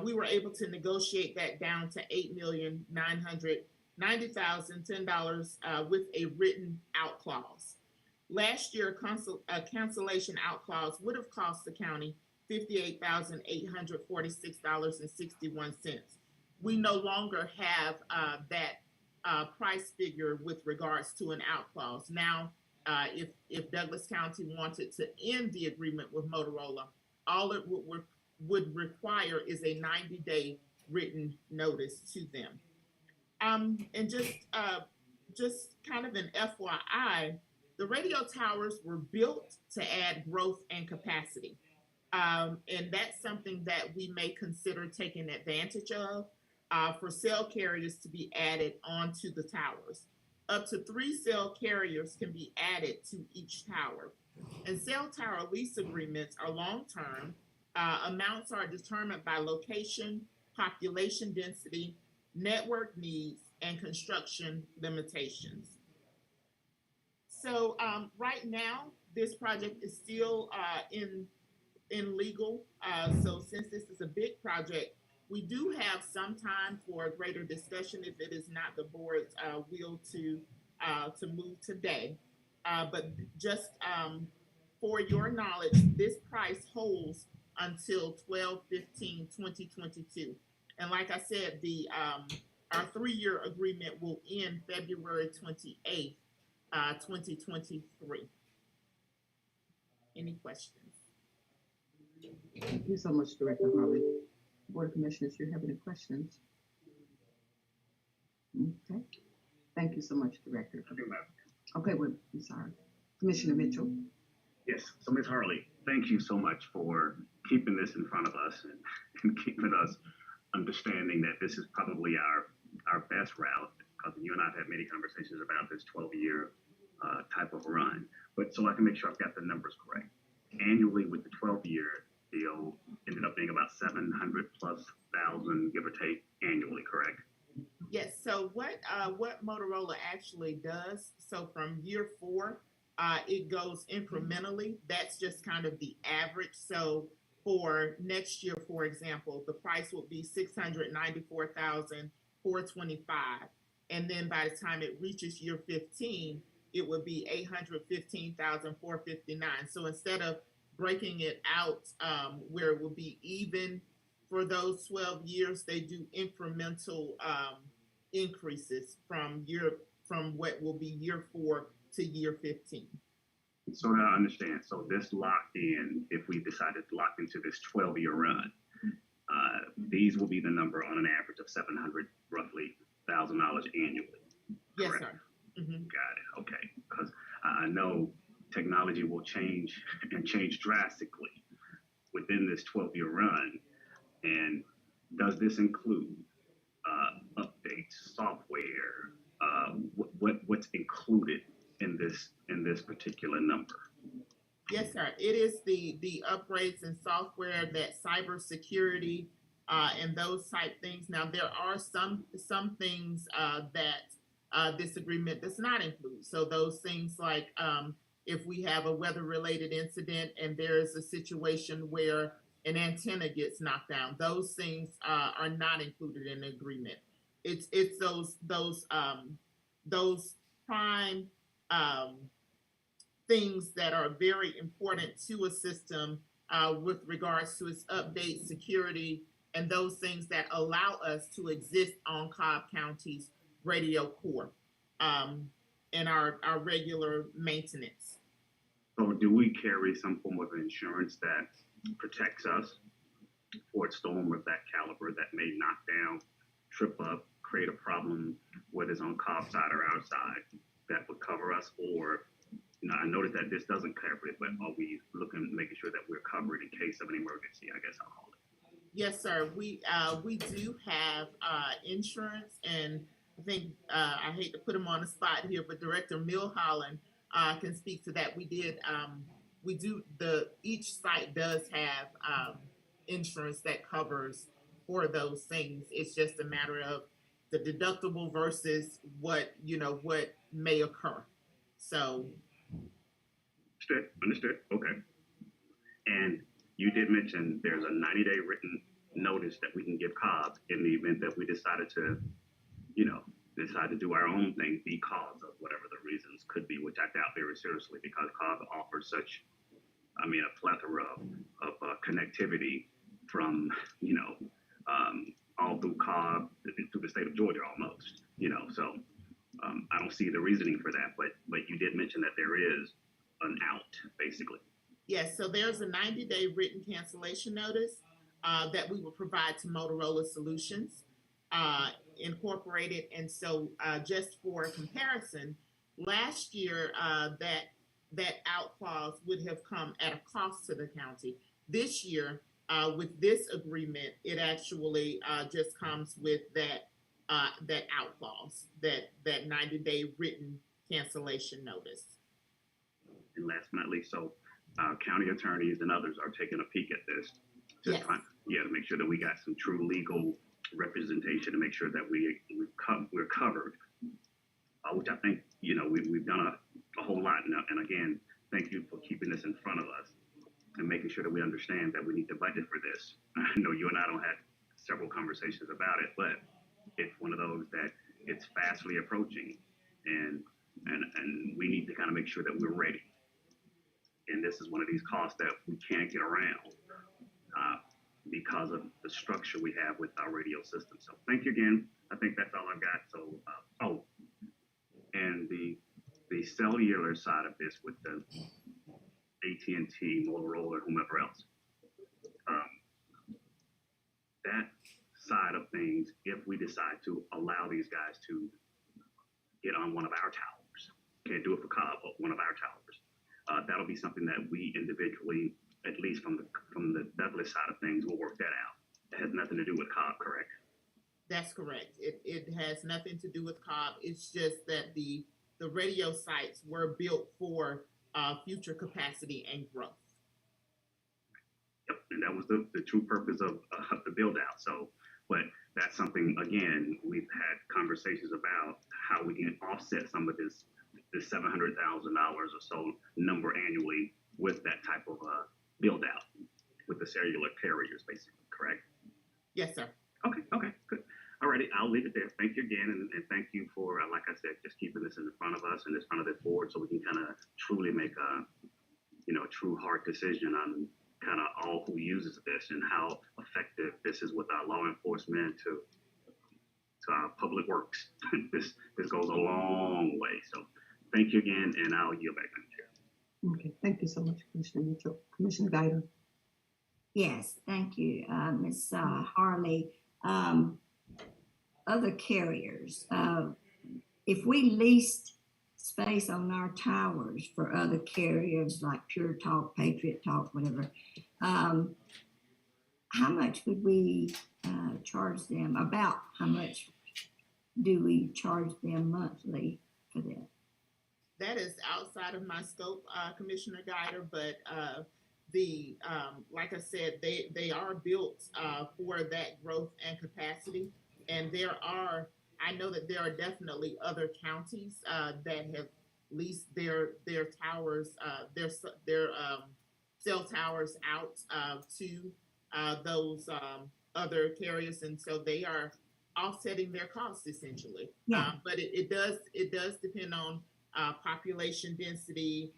we were able to negotiate that down to $8,990,010 with a written out clause. Last year, a cancellation out clause would have cost the county $58,846.61. We no longer have that price figure with regards to an out clause. Now, if Douglas County wanted to end the agreement with Motorola, all it would require is a 90-day written notice to them. And just kind of an FYI, the radio towers were built to add growth and capacity. And that's something that we may consider taking advantage of for cell carriers to be added onto the towers. Up to 3 cell carriers can be added to each tower. And cell tower lease agreements are long-term. Amounts are determined by location, population density, network needs, and construction limitations. So right now, this project is still in legal. So since this is a big project, we do have some time for a greater discussion if it is not the board's will to move today. But just for your knowledge, this price holds until 12/15/2022. And like I said, our 3-year agreement will end February 28th, 2023. Any questions? Thank you so much, Director Harley. Board of Commissioners, do you have any questions? Okay. Thank you so much, Director. I do, ma'am. Okay, well, I'm sorry. Commissioner Mitchell. Yes, so Ms. Harley, thank you so much for keeping this in front of us and keeping us understanding that this is probably our best route, because you and I have had many conversations about this 12-year type of run. But so I can make sure I've got the numbers correct. Annually with the 12-year deal ended up being about 700,000+, give or take, annually, correct? Yes. So what Motorola actually does, so from year 4, it goes incrementally. That's just kind of the average. So for next year, for example, the price will be $694,425, and then by the time it reaches year 15, it would be $815,459. So instead of breaking it out where it will be even for those 12 years, they do incremental increases from what will be year 4 to year 15. So now I understand. So this locked in, if we decided to lock into this 12-year run, these will be the number on an average of $700,000 roughly annually. Yes, correct? sir. Mm-hmm. Got it. Okay. Because I know technology will change and change drastically within this 12-year run. And does this include updates, software? What's included in this particular number? Yes, sir. It is the upgrades in software, that cybersecurity, and those type things. Now there are some things that this agreement does not include. So those things like if we have a weather-related incident and there is a situation where an antenna gets knocked down, those things are not included in the agreement. It's those prime things that are very important to a system with regards to its update, security, and those things that allow us to exist on Cobb County's radio core, in our regular maintenance. So do we carry some form of insurance that protects us for a storm of that caliber that may knock down, trip up, create a problem, whether it's on Cobb's side or our side, that would cover us? Or, I noticed that this doesn't cover it, but are we making sure that we're covered in case of an emergency? I guess I'll call it. Yes, sir. We do have insurance, and I think I hate to put him on the spot here, but Director Milholland can speak to that. Each site does have insurance that covers for those things. It's just a matter of the deductible versus what may occur. So. Understood. Okay. And you did mention there's a 90-day written notice that we can give Cobb in the event that we decided to, decide to do our own thing because of whatever the reasons could be, which I doubt very seriously, because Cobb offers such, a plethora of connectivity from, all through Cobb, through the state of Georgia almost, so I don't see the reasoning for that, but you did mention that there is an out, basically. Yes, so there's a 90-day written cancellation notice that we will provide to Motorola Solutions Incorporated. And so just for comparison, last year that out clause would have come at a cost to the county. This year, with this agreement, it actually just comes with that out clause, that 90-day written cancellation notice. And last but not least, so county attorneys and others are taking a peek at this to to make sure that we got some true legal representation to make sure that we're covered, which I think we've done a whole lot. And again, thank you for keeping this in front of us and making sure that we understand that we need to budget for this. I know you and I don't have several conversations about it, but it's one of those that it's fastly approaching, and we need to kind of make sure that we're ready. And this is one of these costs that we can't get around because of the structure we have with our radio system. So thank you again. I think that's all I've got. So, and the cellular side of this with the AT&T, Motorola, whomever else, that side of things, if we decide to allow these guys to get on one of our towers, can't do it for Cobb, but one of our towers, that'll be something that we individually, at least from the Douglas side of things, will work that out. It has nothing to do with Cobb, correct? That's correct. It has nothing to do with Cobb. It's just that the radio sites were built for future capacity and growth. Yep, and that was the true purpose of the build out. So, but that's something, again, we've had conversations about how we can offset some of this $700,000 or so number annually with that type of build out with the cellular carriers, basically, correct? Yes, sir. Okay, good. Alrighty, I'll leave it there. Thank you again, and thank you for, like I said, just keeping this in front of us and in front of the board, so we can kind of truly make a true hard decision on kind of all who uses this and how effective this is with our law enforcement to our public works. This goes a long way. So thank you again, and I'll yield back to the chair. Okay, thank you so much, Commissioner Mitchell. Commissioner Guider. Yes, thank you, Ms. Harley. Other carriers, if we leased space on our towers for other carriers like Pure Talk, Patriot Talk, whatever, how much would we charge them? About how much do we charge them monthly for that? That is outside of my scope, Commissioner Guider, but like I said, they are built for that growth and capacity. And I know that there are definitely other counties that have leased their towers, their cell towers out to those other carriers, and so they are offsetting their costs essentially. Yeah. But it does depend on population density,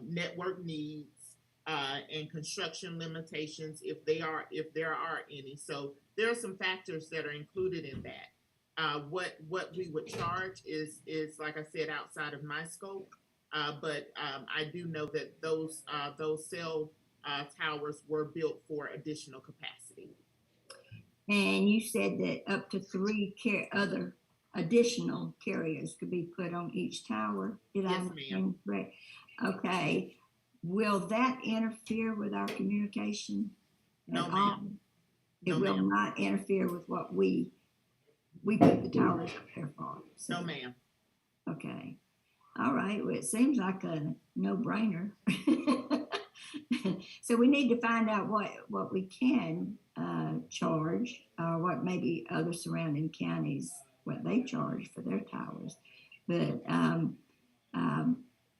network needs, and construction limitations if there are any. So there are some factors that are included in that. What we would charge is like I said, outside of my scope. But I do know that those cell towers were built for additional capacity. And you said that up to 3 other additional carriers could be put on each tower. Did I Yes, ma'am. correct? Okay. Will that interfere with our communication? No, at ma'am. all? It No, will ma'am. not interfere with what we put the towers up there for. So, No, ma'am. okay. All right. Well, it seems like a no-brainer. So we need to find out what we can charge, or what maybe other surrounding counties, what they charge for their towers. But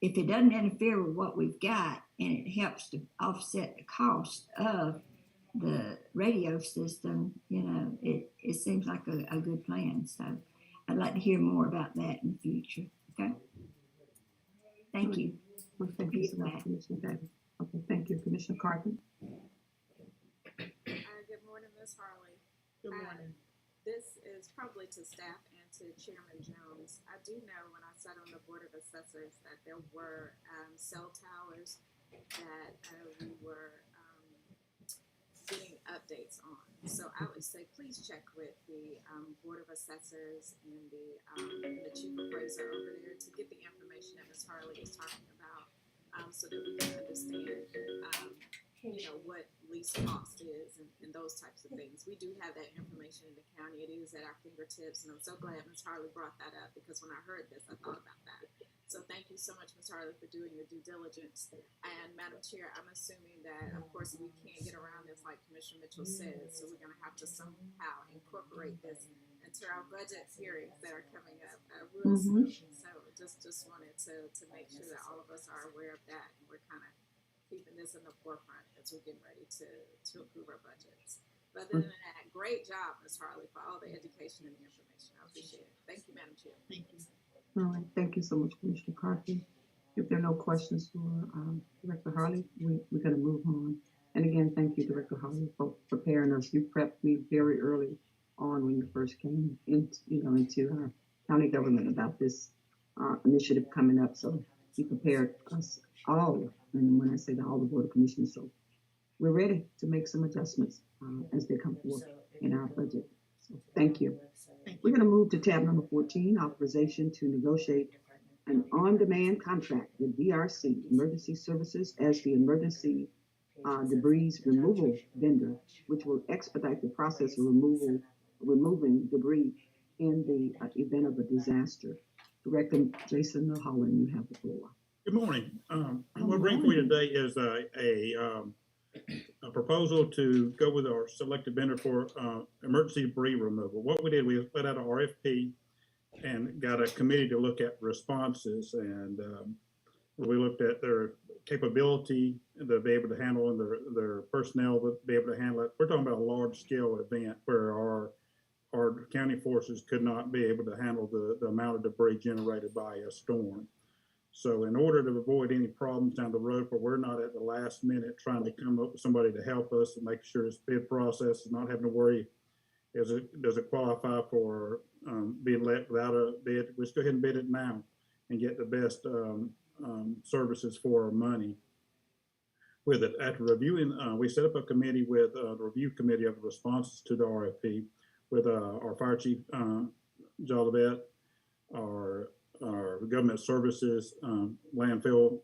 if it doesn't interfere with what we've got and it helps to offset the cost of the radio system, it seems like a good plan. So I'd like to hear more about that in the future. Okay. Thank you. Well, thank you so much, Commissioner Davis. Okay, thank you, Commissioner Carthy. Good morning, Ms. Harley. Good morning. This is probably to staff and to Chairman Jones. I do know when I sat on the Board of Assessors that there were cell towers that we were getting updates on. So I would say please check with the Board of Assessors and the Chief Appraiser over there to get the information that Ms. Harley is talking about, so that we can understand what lease cost is and those types of things. We do have that information in the county. It is at our fingertips, and I'm so glad Ms. Harley brought that up, because when I heard this, I thought about that. So thank you so much, Ms. Harley, for doing your due diligence. And Madam Chair, I'm assuming that, of course, we can't get around this like Commissioner Mitchell says, so we're going to have to somehow incorporate this into our budget hearings that are coming up real soon. So just wanted to make sure that all of us are aware of that, and we're kind of keeping this in the forefront as we're getting ready to approve our budgets. But other than that, great job, Ms. Harley, for all the education and the information. I appreciate it. Thank you, Madam Chair. Thank you. All right, thank you so much, Commissioner Carthy. If there are no questions for Director Harley, we're going to move on. And again, thank you, Director Harley, for preparing us. You prepped me very early on when you first came into our county government about this initiative coming up. So you prepared us all, and when I say all the Board of Commissioners, so we're ready to make some adjustments as they come forth in our budget. So thank you. We're going to move to tab number 14, authorization to negotiate an on-demand contract with BRC Emergency Services as the emergency debris removal vendor, which will expedite the process of removing debris in the event of a disaster. Director Jason Holland, you have the floor. Good morning. What we're bringing for you today is a proposal to go with our selected vendor for emergency debris removal. What we did, we put out an RFP and got a committee to look at responses, and we looked at their capability to be able to handle, and their personnel to be able to handle it. We're talking about a large scale event where our county forces could not be able to handle the amount of debris generated by a storm. So in order to avoid any problems down the road, where we're not at the last minute trying to come up with somebody to help us and make sure this bid process is not having to worry, does it qualify for being let without a bid? Let's go ahead and bid it now and get the best services for our money. With it, after reviewing, we set up a committee with the review committee of the responses to the RFP with our fire chief, Jolivet, our government services landfill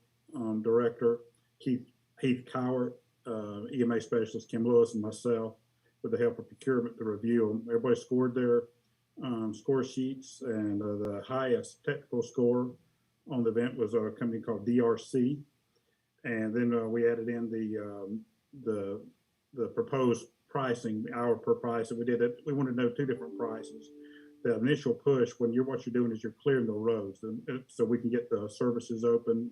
director, Heath Cowart, EMA specialist Kim Lewis, and myself, with the help of procurement to review them. Everybody scored their score sheets, and the highest technical score on the event was a company called DRC. And then we added in the proposed pricing, hour per price. And we did it. We wanted to know 2 different prices. The initial push, what you're doing is you're clearing the roads, and so we can get the services open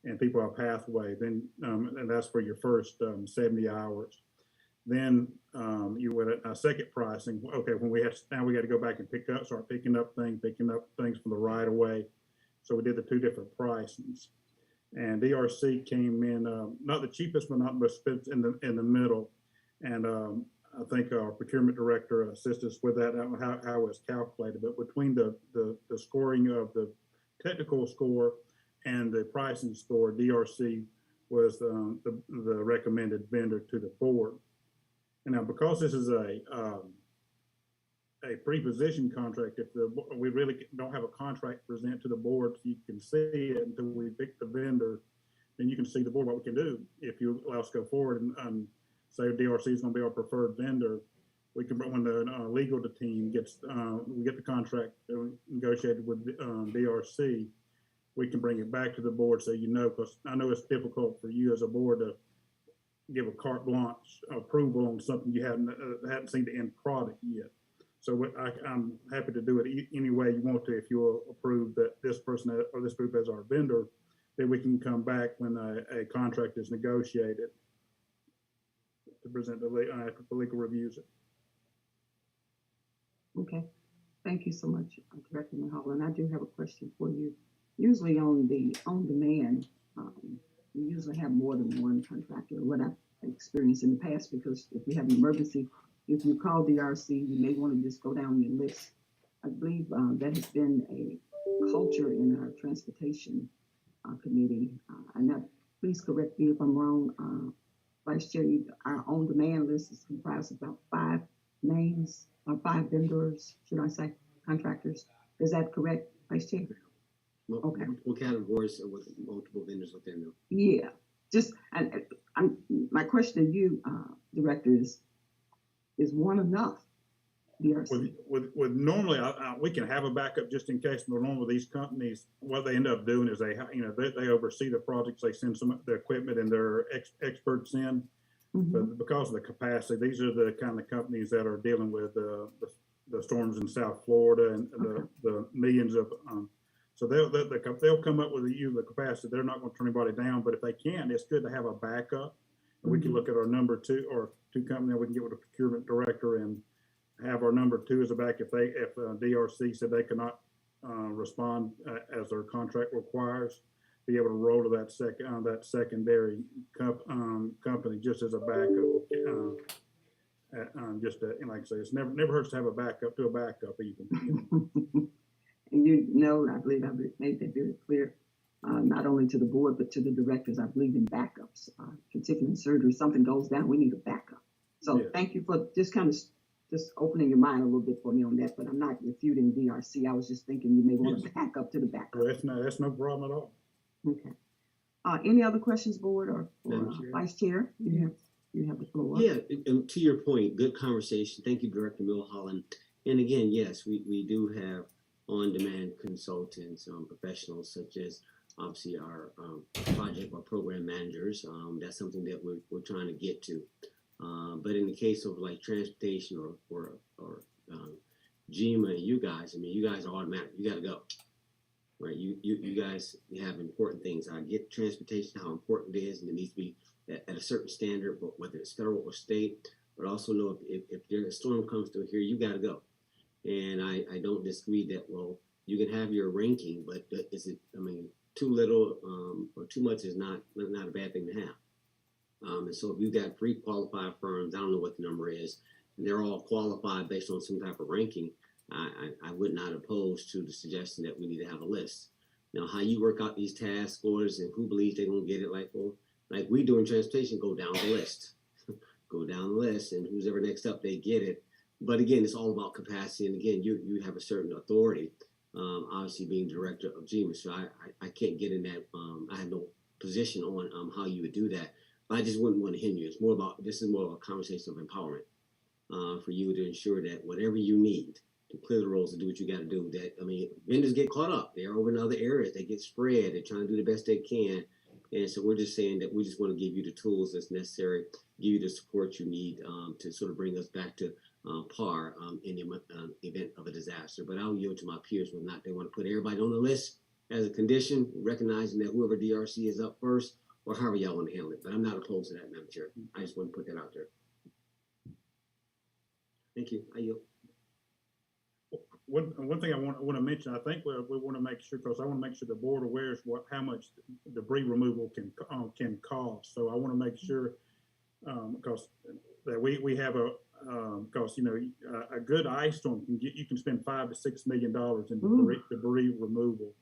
and people have a pathway. Then, and that's for your first 70 hours. Then you went at a second pricing. Okay, when now we got to go back and start picking up things from the right of way. So we did the 2 different pricings. And DRC came in, not the cheapest, but not in the middle. And I think our procurement director assisted us with that, how it was calculated. But between the scoring of the technical score and the pricing score, DRC was the recommended vendor to the board. And now, because this is a pre-position contract, we really don't have a contract present to the board, so you can see it until we pick the vendor, then you can see the board what we can do. If you allow us to go forward and say DRC is going to be our preferred vendor, we can, when the legal team gets, we get the contract negotiated with DRC, we can bring it back to the board so you know, because I know it's difficult for you as a board to give a carte blanche approval on something you haven't seen the end product yet. So I'm happy to do it any way you want to. If you will approve that this person or this group as our vendor, then we can come back when a contract is negotiated to present after the legal reviews it. Okay, thank you so much, Director Mulholland. I do have a question for you. Usually on the on-demand, we usually have more than one contractor. What I've experienced in the past, because if we have an emergency, if you call DRC, you may want to just go down your list. I believe that has been a culture in our transportation committee. Please correct me if I'm wrong, Vice Chair. Our on-demand list is comprised of about 5 names or 5 vendors, should I say, contractors. Is that correct, Vice Chair? Okay. What categories with multiple vendors within them? Yeah, just my question to you, Director, is one enough? DRC. With normally, we can have a backup just in case. But normally, these companies, what they end up doing is they oversee the projects. They send some of their equipment and their experts in. Mm-hmm. But because of the capacity, these are the kind of companies that are dealing with the storms in South Florida and the millions of. So they'll come up with the capacity. They're not going to turn anybody down, but if they can, it's good to have a backup. And we can look at our number 2 or 2 company that we can get with a procurement director and have our number 2 as a back if DRC said they cannot respond as their contract requires, be able to roll to that secondary company just as a backup. Like I say, it's never hurts to have a backup to a backup even. And you know, I believe I've made that very clear, not only to the board, but to the directors. I believe in backups. Particularly in surgery, something goes down, we need a backup. So Thank you for just opening your mind a little bit for me on that, but I'm not refuting DRC. I was just thinking you may want to back up to the backup. Well, that's no problem at all. Okay. Any other questions, board or Vice Chair? You have the floor. Yeah, and to your point, good conversation. Thank you, Director Mulholland. And again, yes, we do have on-demand consultants, professionals such as obviously our project or program managers. That's something that we're trying to get to. But in the case of like transportation or GMA, you guys are automatic. You got to go, right? You guys have important things. I get transportation, how important it is, and it needs to be at a certain standard, but whether it's federal or state. But also know if a storm comes through here, you got to go. And I don't disagree that, well, you can have your ranking, but too little or too much is not a bad thing to have. And so if you've got 3 qualified firms, I don't know what the number is, and they're all qualified based on some type of ranking, I would not oppose to the suggestion that we need to have a list. Now, how you work out these task orders and who believes they're going to get it, like we do in transportation, go down the list. Go down the list, and who's ever next up, they get it. But again, it's all about capacity. And again, you have a certain authority, obviously being director of GMA. So I can't get in that. I have no position on how you would do that. But I just wouldn't want to hinder you. This is more of a conversation of empowerment for you to ensure that whatever you need to clear the roads and do what you got to do. Vendors get caught up. They're over in other areas. They get spread. They're trying to do the best they can. And so we're just saying that we just want to give you the tools that's necessary, give you the support you need to sort of bring us back to par in the event of a disaster. But I'll yield to my peers whether or not they want to put everybody on the list as a condition, recognizing that whoever DRC is up first, or however y'all want to handle it. But I'm not opposed to that, Madam Chair. I just want to put that out there. Thank you. I yield. one thing I want to mention, I think we want to make sure, because I want to make sure the board aware is how much debris removal can cost. So I want to make sure, because that we have because a good ice storm you can spend $5 to $6 million in debris removal.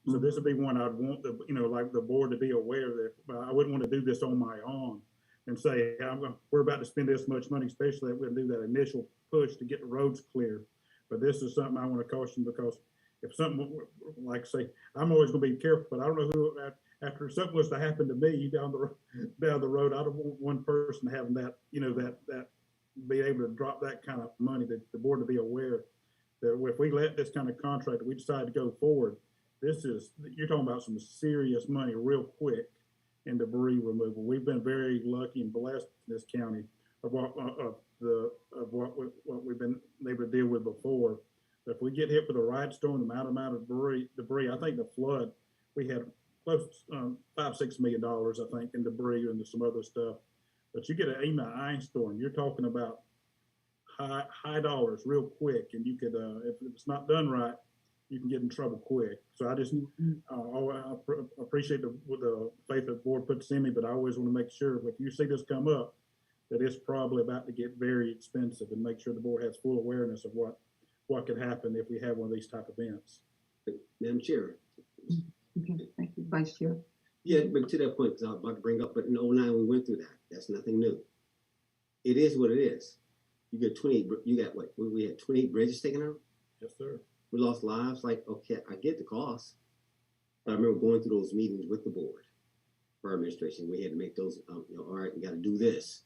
So this would be one I'd want like the board to be aware that I wouldn't want to do this on my own and say we're about to spend this much money, especially if we're going to do that initial push to get the roads clear. But this is something I want to caution, because if something, like say, I'm always going to be careful, but I don't know who, after something was to happen to me down the road, I don't want one person having that, that be able to drop that kind of money. That the board to be aware that if we let this kind of contract, we decide to go forward, you're talking about some serious money real quick in debris removal. We've been very lucky and blessed in this county of what we've been able to deal with before. But if we get hit with a right storm, the amount of debris, I think the flood, we had close to $5-6 million, I think, in debris and some other stuff. But you get even an ice storm, you're talking about high dollars real quick, and you could, if it's not done right, you can get in trouble quick. So I just I appreciate the faith that the board puts in me, but I always want to make sure if you see this come up, that it's probably about to get very expensive, and make sure the board has full awareness of what could happen if we have one of these type of events. Madam Chair. Okay, thank you, Vice Chair. Yeah, but to that point, because I was about to bring up, but in 2009 we went through that. That's nothing new. It is what it is. You get 28. You got what? We had 28 bridges taken out. Yes, sir. We lost lives. Like, okay, I get the cost, but I remember going through those meetings with the board, our administration. We had to make those. All right, we got to do this.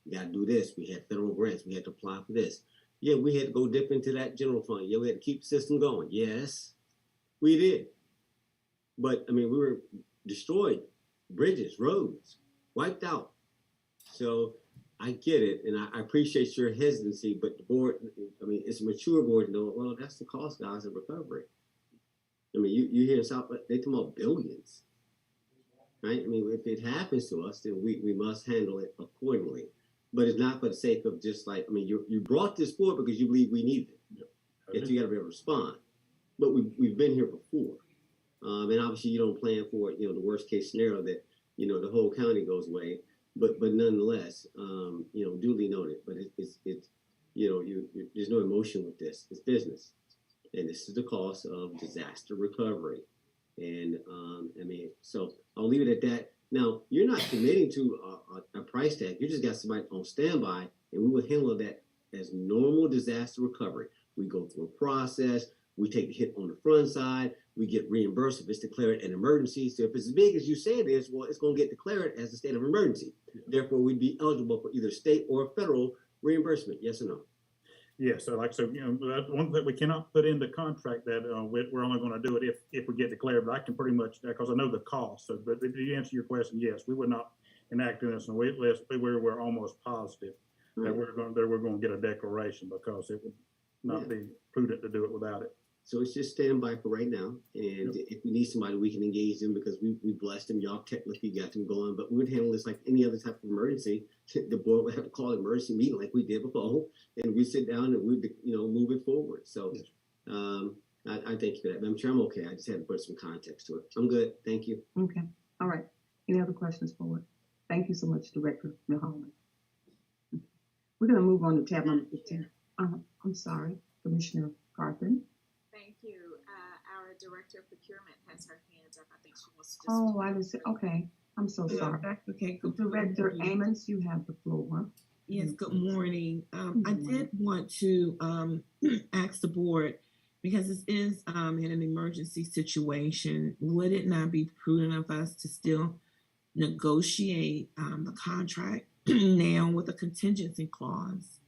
We got to do this. We had federal grants. We had to apply for this. Yeah, we had to go dip into that general fund. Yeah, we had to keep the system going. Yes, we did. But I mean, we were destroyed, bridges, roads, wiped out. So I get it, and I appreciate your hesitancy, but the board, I mean, it's a mature board to know, well, that's the cost, guys, of recovery. I mean, you hear in South, they talk about billions, right? I mean, if it happens to us, then we must handle it accordingly. But it's not for the sake of just like, I mean, you brought this forward because you believe we need it. Yep. That you got to be able to respond. But we've been here before. And obviously you don't plan for, the worst case scenario that, the whole county goes away. But nonetheless, duly noted. But it's there's no emotion with this. It's business, and this is the cost of disaster recovery. And I mean, so I'll leave it at that. Now, you're not committing to a price tag. You just got somebody on standby, and we will handle that as normal disaster recovery. We go through a process. We take the hit on the front side. We get reimbursed if it's declared an emergency. So if it's as big as you say it is, well, it's going to get declared as a state of emergency. Yeah. Therefore, we'd be eligible for either state or federal reimbursement. Yes or no? Yes. So that's one that we cannot put in the contract that we're only going to do it if we get declared. But I can pretty much, because I know the cost. So, but to answer your question, yes, we would not enact this on a wait list. We're almost positive that we're going to get a declaration, because it would not be prudent to do it without it. So it's just standby for right now. And if we need somebody, we can engage them, because we blessed them. Y'all technically got them going, but we would handle this like any other type of emergency. The board would have to call an emergency meeting like we did before, and we sit down and we move it forward. So I thank you for that. I'm sure I'm okay. I just had to put some context to it. I'm good. Thank you. Okay. All right. Any other questions for it? Thank you so much, Director Milholland. We're going to move on to tab number 15. I'm sorry, Commissioner Carthen. Thank you. Our Director of Procurement has her hand up. I think she wants to just... Oh, I was... Okay. I'm so sorry. Okay. Director Amos, you have the floor. Yes, good morning. I did want to ask the board, because this is in an emergency situation, would it not be prudent of us to still negotiate the contract now with a contingency clause,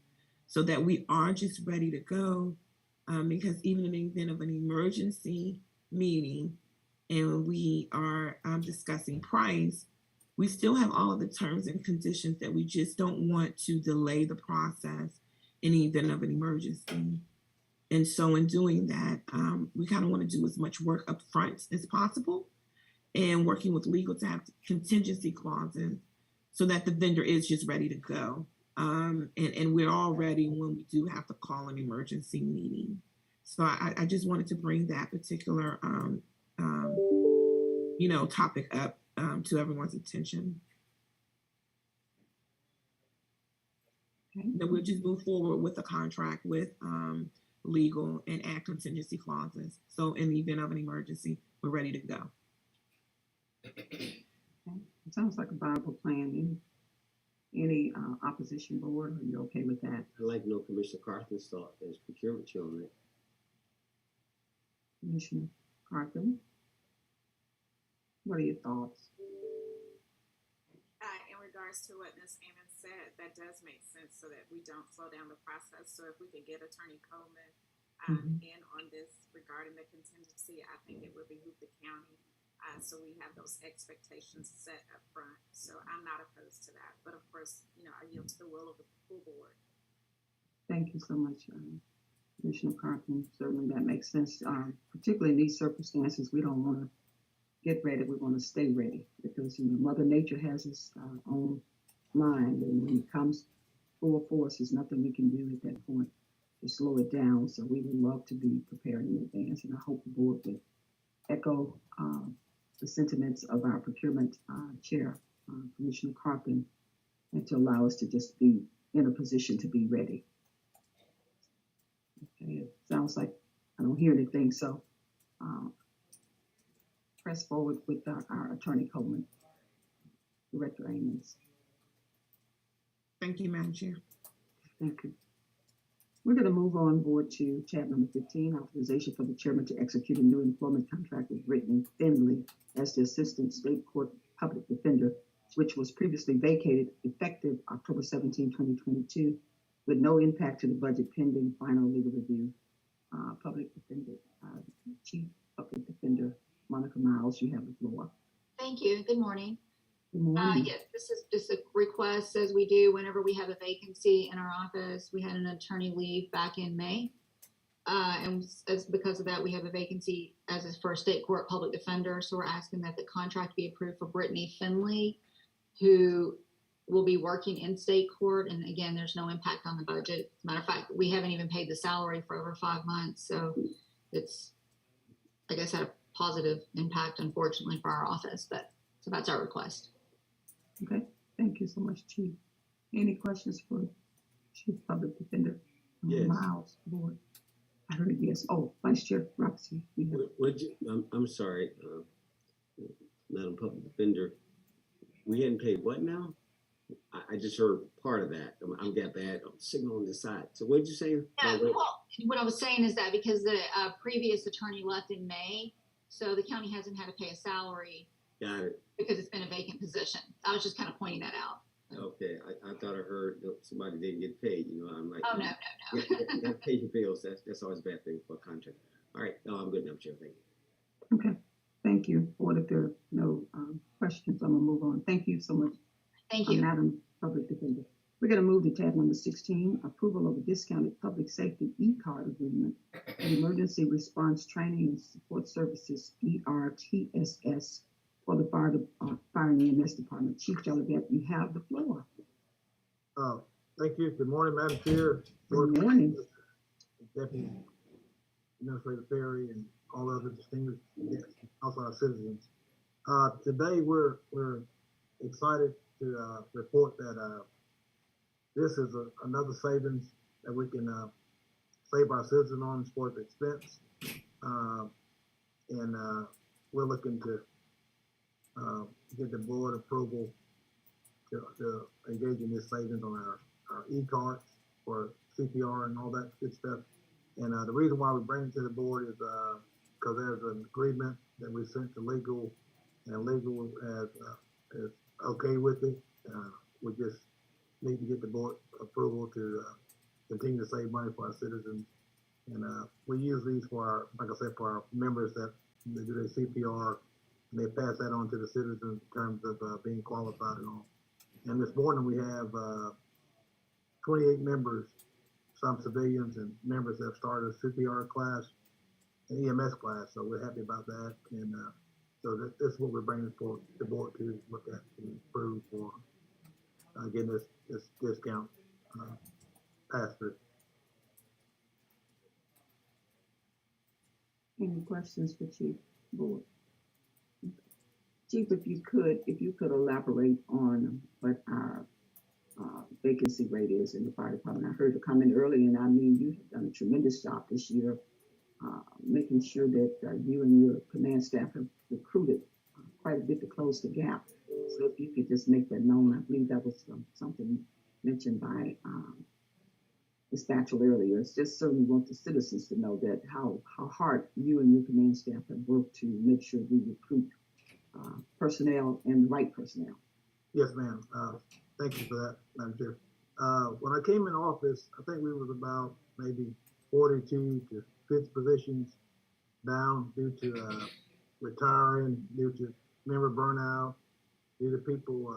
so that we are just ready to go? Because even in the event of an emergency meeting and we are discussing price, we still have all of the terms and conditions that we just don't want to delay the process in the event of an emergency. And so in doing that, we kind of want to do as much work up front as possible, and working with legal to have contingency clauses so that the vendor is just ready to go. And we're all ready when we do have to call an emergency meeting. So I just wanted to bring that particular, topic up to everyone's attention. Okay. Then we'll just move forward with the contract with legal and add contingency clauses. So in the event of an emergency, we're ready to go. Okay. It sounds like a viable plan. Any opposition board? Are you okay with that? I'd like to know Commissioner Carthen's thought as procurement chair on it. Commissioner Carthen, what are your thoughts? In regards to what Ms. Ammon said, that does make sense so that we don't slow down the process. So if we could get Attorney Coleman in on this regarding the contingency, I think it would behoove the county. So we have those expectations set up front. So I'm not opposed to that. But of course, I yield to the will of the full board. Thank you so much, Commissioner Carthen. Certainly that makes sense. Particularly in these circumstances, we don't want to get ready. We want to stay ready because, Mother Nature has its own mind. And when it comes full force, there's nothing we can do at that point to slow it down. So we would love to be prepared in advance. And I hope the board would echo the sentiments of our procurement chair, Commissioner Carthen, and to allow us to just be in a position to be ready. Okay, it sounds like I don't hear anything, so press forward with our Attorney Coleman, Director Amons. Thank you, Madam Chair. Thank you. We're going to move on board to tab number 15, authorization for the chairman to execute a new employment contract with Brittany Finley as the Assistant State Court Public Defender, which was previously vacated effective October 17, 2022, with no impact to the budget pending final legal review. Public Defender, Chief Public Defender, Monica Miles, you have the floor. Thank you. Good morning. Good morning. Yes, this is just a request as we do whenever we have a vacancy in our office. We had an attorney leave back in May. And as because of that, we have a vacancy as a first state court public defender. So we're asking that the contract be approved for Brittany Finley, who will be working in state court. And again, there's no impact on the budget. As a matter of fact, we haven't even paid the salary for over 5 months. So it's, I guess, had a positive impact, unfortunately, for our office. But so that's our request. Okay, thank you so much, Chief. Any questions for Chief Public Defender Yes. Miles, board? I heard yes. Oh, Vice Chair Roxy. I'm sorry, Madam Public Defender. We hadn't paid what now? I just heard part of that. I'm got bad signal on this side. So what did you say? Yeah, well, what I was saying is that because the previous attorney left in May, so the county hasn't had to pay a salary. Got it. Because it's been a vacant position. I was just kind of pointing that out. Okay, I thought I heard that somebody didn't get paid. I'm like, Oh, no. You got to pay your bills. That's always a bad thing for a contract. All right, no, I'm good now, Chair. Thank you. Okay, thank you. Board, if there are no questions, I'm gonna move on. Thank you so much. Thank you. Madam Public Defender. We're gonna move to tab number 16, approval of a discounted public safety e-card agreement and emergency response training and support services, ERTSS, for the fire and EMS department. Chief Jolivet, you have the floor. Thank you. Good morning, Madam Chair. Good morning. Deputy Administrator Perry and all other distinguished guests, also our citizens. Today we're excited to report that this is another savings that we can save our citizens on for the expense. And we're looking to get the board approval to engage in this savings on our e-cards for CPR and all that good stuff. And the reason why we bring it to the board is because there's an agreement that we sent to legal, and legal is okay with it. We just need to get the board approval to continue to save money for our citizens. And we use these for our, like I said, for our members that they do their CPR, and they pass that on to the citizens in terms of being qualified and all. And this morning we have 28 members, some civilians and members that have started a CPR class and EMS class, so we're happy about that. And so this is what we're bringing for the board to look at and approve for getting this discount passed through. Any questions for Chief Board? Chief, if you could elaborate on what our vacancy rate is in the fire department. I heard a comment earlier, and I mean, you have done a tremendous job this year, making sure that you and your command staff have recruited quite a bit to close the gap. So if you could just make that known, I believe that was something mentioned by dispatcher earlier. It's just certainly want the citizens to know that how hard you and your command staff have worked to make sure we recruit personnel and the right personnel. Yes, ma'am. Thank you for that, Madam Chair. When I came in office, I think we was about maybe 42 to 50 positions down due to retiring, due to member burnout, due to people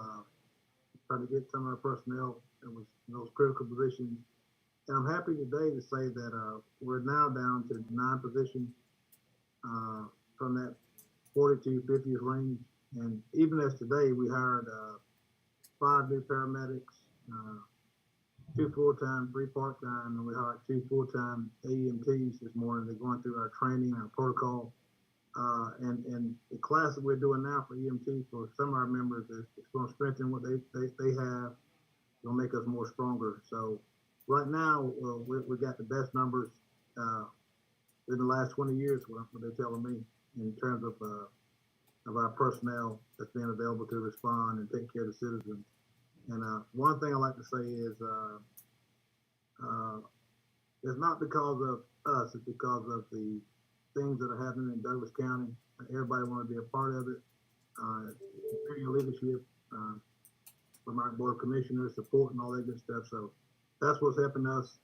trying to get some of our personnel that was in those critical positions. And I'm happy today to say that we're now down to 9 positions from that 42, 50 range. And even as today, we hired 5 new paramedics, 2 full-time, 3 part-time, and we hired 2 full-time AEMTs this morning. They're going through our training, our protocol, and the class that we're doing now for EMT for some of our members is going to strengthen what they have, going to make us more stronger. So right now, we got the best numbers in the last 20 years, what they're telling me, in terms of our personnel that's being available to respond and take care of the citizens. And one thing I like to say is it's not because of us, it's because of the things that are happening in Douglas County. Everybody want to be a part of it. Superior leadership from our board of commissioners, support and all that good stuff. So that's what's helping us.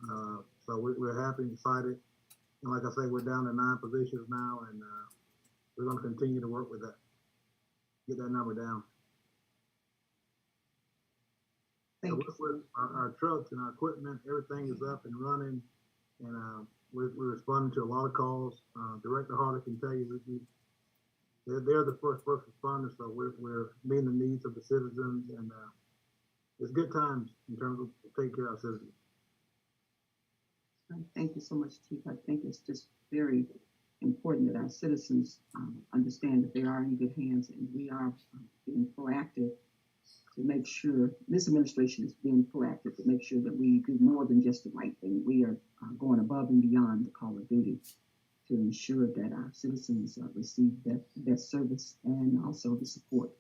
So we're happy and excited. And like I say, we're down to 9 positions now, and we're going to continue to work with that, get that number down. So with our trucks and our equipment, everything is up and running, and we're responding to a lot of calls. Director Harder can tell you they're the first responders, so we're meeting the needs of the citizens, and it's good times in terms of taking care of our citizens. Thank you so much, Chief. I think it's just very important that our citizens understand that they are in good hands, and we are being proactive to make sure, this administration is being proactive to make sure that we do more than just the right thing. We are going above and beyond the call of duty to ensure that our citizens receive that best service and also the support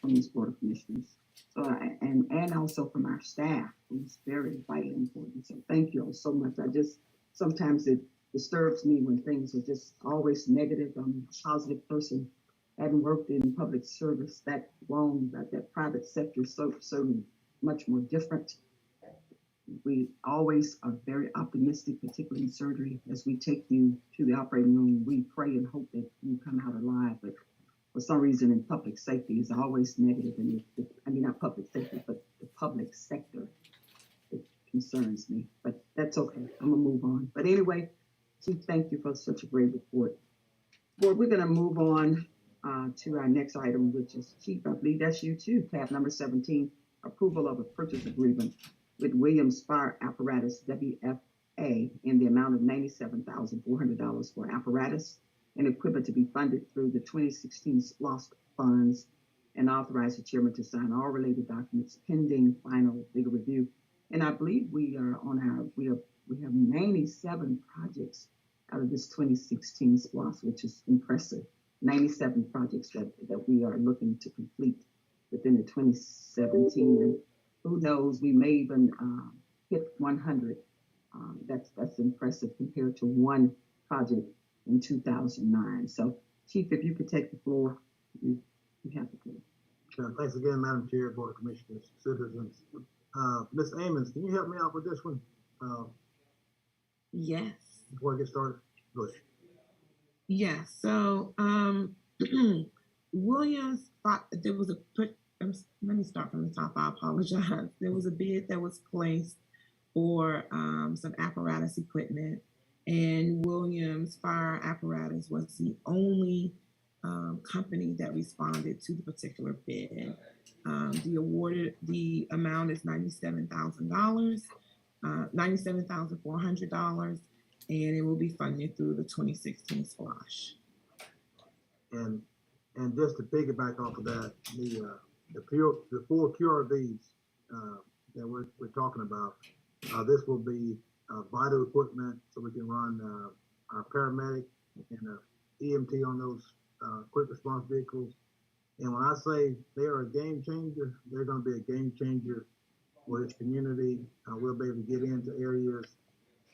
from these board of commissioners. So, and also from our staff, who's very vitally important. So thank you all so much. Sometimes it disturbs me when things are just always negative. I'm a positive person. I haven't worked in public service that long, but that private sector is so much more different. We always are very optimistic, particularly in surgery. As we take you to the operating room, we pray and hope that you come out alive. But for some reason, in public safety, is always negative. And I mean, not public safety, but the public sector, it concerns me. But that's okay. I'm gonna move on. But anyway, Chief, thank you for such a great report. Board, we're gonna move on to our next item, which is Chief, I believe that's you too, tab number 17, approval of a purchase agreement with Williams Fire Apparatus WFA in the amount of $97,400 for apparatus and equipment to be funded through the 2016 SPLOST funds, and authorize the chairman to sign all related documents pending final legal review. And I believe we have 97 projects out of this 2016 SPLOST, which is impressive. 97 projects that we are looking to complete within the 2017, and who knows, we may even hit 100. That's impressive compared to one project in 2009. So, Chief, if you could take the floor, you have the floor. Thanks again, Madam Chair, Board of Commissioners, citizens. Ms. Amons, can you help me out with this one? Yes. Before I get started, go ahead. Yeah, so Williams, there was let me start from the top, I apologize. There was a bid that was placed for some apparatus equipment, and Williams Fire Apparatus was the only company that responded to the particular bid. The amount is $97,400, and it will be funded through the 2016 SPLOSH. And just to piggyback off of that, the four QRVs that we're talking about, this will be vital equipment so we can run our paramedic and EMT on those quick response vehicles. And when I say they are a game changer, they're going to be a game changer for this community. We'll be able to get into areas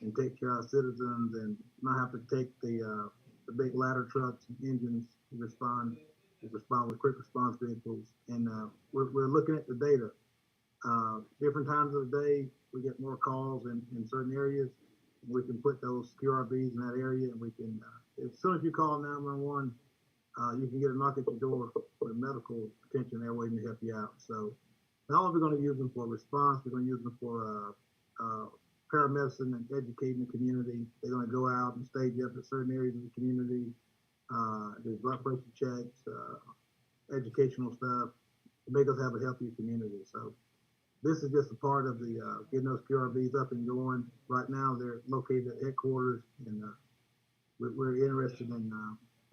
and take care of our citizens and not have to take the big ladder trucks and engines to respond with quick response vehicles. And we're looking at the data. Different times of the day, we get more calls in certain areas. We can put those QRVs in that area, and we can, as soon as you call 911, you can get a knock at your door with medical attention there waiting to help you out. So not only are we going to use them for response, we're going to use them for paramedicine and educating the community. They're going to go out and stage up in certain areas of the community. There's blood pressure checks, educational stuff to make us have a healthier community. So this is just a part of the getting those QRVs up and going. Right now, they're located at headquarters, and we're interested in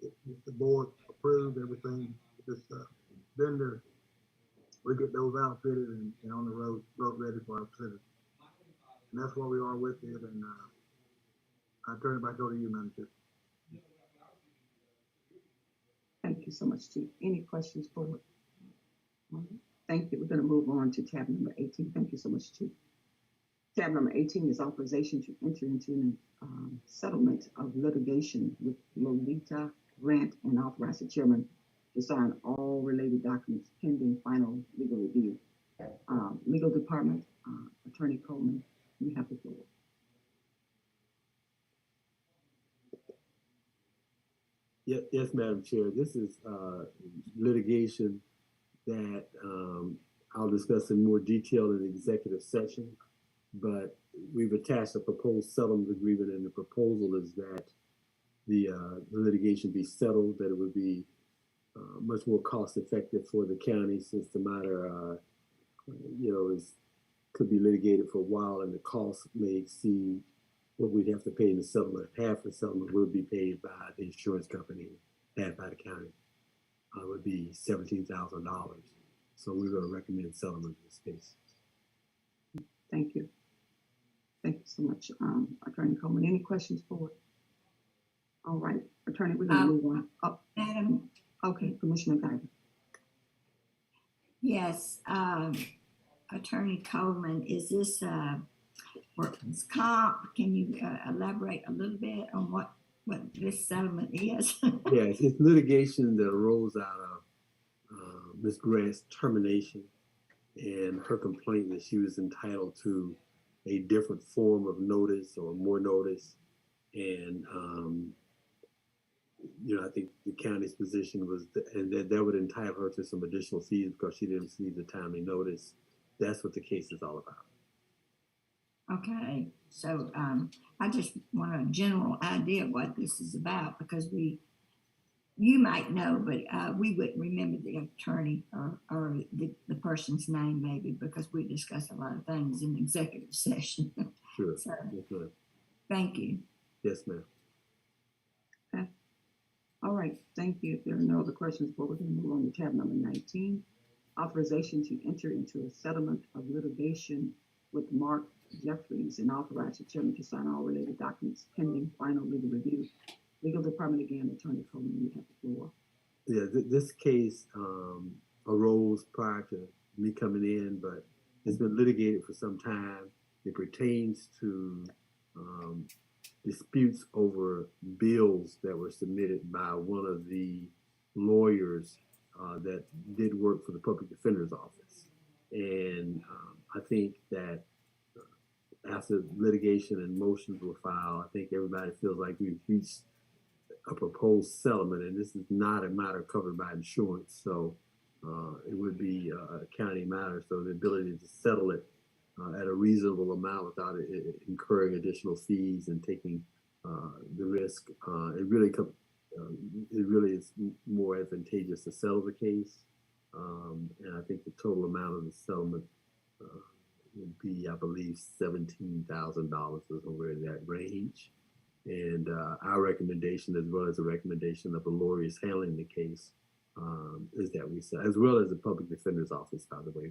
if the board approved everything. This vendor, we get those outfitted and on the road ready for our citizens. And that's where we are with it. And I turn it back over to you, Madam Chair. Thank you so much, Chief. Any questions for it? Thank you. We're going to move on to tab number 18. Thank you so much, Chief. Tab number 18 is authorization to enter into a settlement of litigation with Lolita Grant and authorize the chairman to sign all related documents pending final legal review. Legal Department, Attorney Coleman, you have the floor. Yes, Madam Chair. This is litigation that I'll discuss in more detail in the executive session, but we've attached a proposed settlement agreement, and the proposal is that the litigation be settled, that it would be much more cost effective for the county, since the matter, could be litigated for a while and the cost may exceed what we'd have to pay in the settlement. Half the settlement will be paid by the insurance company, half by the county. It would be $17,000. So we're going to recommend settlement in this case. Thank you. Thank you so much, Attorney Coleman. Any questions for it? All right, Attorney, we're going to move on. Oh, Madam, okay, Commissioner Guyver. yes, Attorney Coleman, is this workman's comp? Can you elaborate a little bit on what this settlement is? Yes, it's litigation that arose out of Ms. Grant's termination and her complaint that she was entitled to a different form of notice or more notice. And, I think the county's position was that would entitle her to some additional fees because she didn't receive the timely notice. That's what the case is all about. Okay, so I just want a general idea of what this is about, because you might know, but we wouldn't remember the attorney or the person's name maybe, because we discussed a lot of things in executive session. Sure. So, Yes, ma'am. thank you. Yes, ma'am. Okay. All right, thank you. If there are no other questions, we're going to move on to tab number 19. Authorization to enter into a settlement of litigation with Mark Jeffries and authorize the chairman to sign all related documents pending final legal review. Legal Department again, Attorney Coleman, you have the floor. Yeah, this case arose prior to me coming in, but it's been litigated for some time. It pertains to disputes over bills that were submitted by one of the lawyers that did work for the Public Defender's Office. And I think that after litigation and motions were filed, I think everybody feels like we've reached a proposed settlement, and this is not a matter covered by insurance, so it would be a county matter. So the ability to settle it at a reasonable amount without incurring additional fees and taking the risk, it really is more advantageous to settle the case. And I think the total amount of the settlement would be, I believe, $17,000 or somewhere in that range. And our recommendation, as well as the recommendation of the lawyers handling the case, is that we settle, as well as the public defender's office, by the way,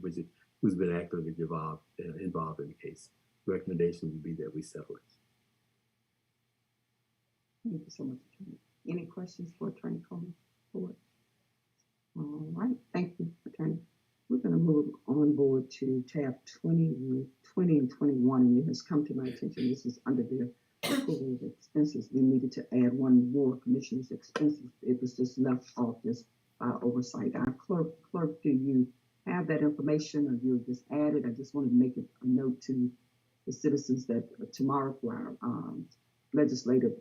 who's been actively involved in the case. Recommendation would be that we settle it. Thank you so much, Attorney. Any questions for Attorney Coleman? All right, thank you, Attorney. We're going to move on board to tab 20 and 21, and it has come to my attention. This is under the approval of expenses. We needed to add one more commissioner's expenses. It was just left off just by oversight. Our clerk, do you have that information, or you just add it? I just wanted to make a note to the citizens that tomorrow for our legislative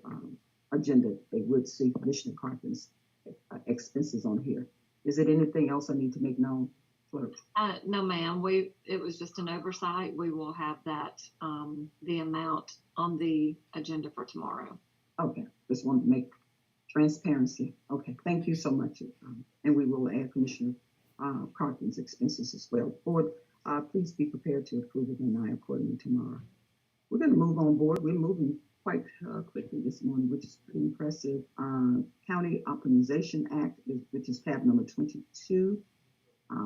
agenda, they would see Commissioner Carpenter expenses on here. Is it anything else I need to make known, clerk? No, ma'am. It was just an oversight. We will have that, the amount on the agenda for tomorrow. Okay, just wanted to make transparency. Okay, thank you so much. And we will add Commissioner Carpenter's expenses as well. Board, please be prepared to approve it and I accordingly tomorrow. We're going to move on board. We're moving quite quickly this morning, which is pretty impressive. County Optimization Act, which is tab number 22.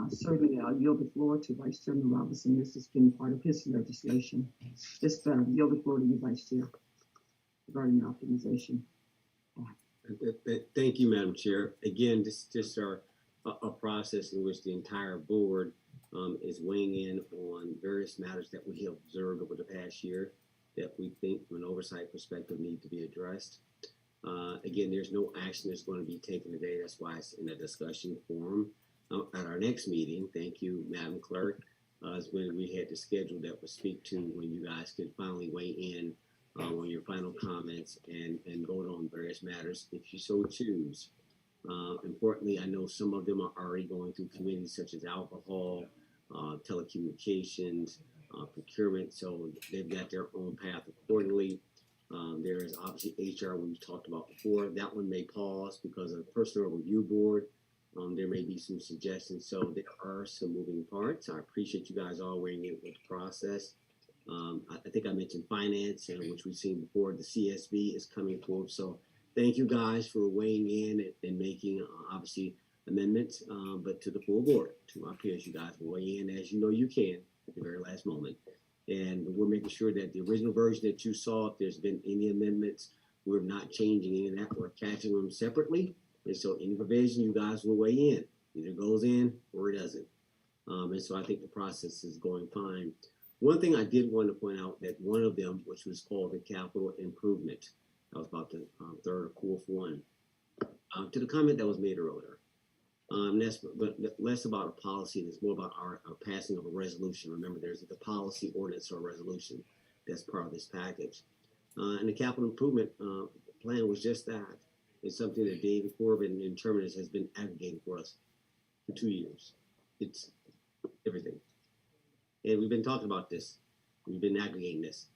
Certainly, I'll yield the floor to Vice Chairman Robinson. This has been part of his legislation. Just yield the floor to you, Vice Chair, regarding optimization. Thank you, Madam Chair. Again, this is just a process in which the entire board is weighing in on various matters that we have observed over the past year that we think from an oversight perspective need to be addressed. Again, there's no action that's going to be taken today. That's why it's in a discussion forum. At our next meeting, thank you, Madam Clerk, is when we had the schedule that would speak to when you guys could finally weigh in on your final comments and vote on various matters if you so choose. Importantly, I know some of them are already going through committees such as alcohol, telecommunications, procurement, so they've got their own path accordingly. There is obviously HR we've talked about before. That one may pause because of the Personnel Review Board. There may be some suggestions, so there are some moving parts. I appreciate you guys all weighing in with the process. I think I mentioned finance, which we've seen before. The CSB is coming forward, so thank you guys for weighing in and making obviously amendments, but to the full board, to my peers, you guys will weigh in as you know you can at the very last moment. And we're making sure that the original version that you saw, if there's been any amendments, we're not changing any of that. We're catching them separately. And so any provision, you guys will weigh in. Either goes in or it doesn't. And so I think the process is going fine. One thing I did want to point out that one of them, which was called the capital improvement, that was about the third or fourth one, to the comment that was made earlier. That's but less about a policy, and it's more about our passing of a resolution. Remember, there's the policy, ordinance, or resolution that's part of this package. And the capital improvement plan was just that. It's something that David Corbin and Terminus has been advocating for us for 2 years. It's everything. And we've been talking about this. We've been aggregating this.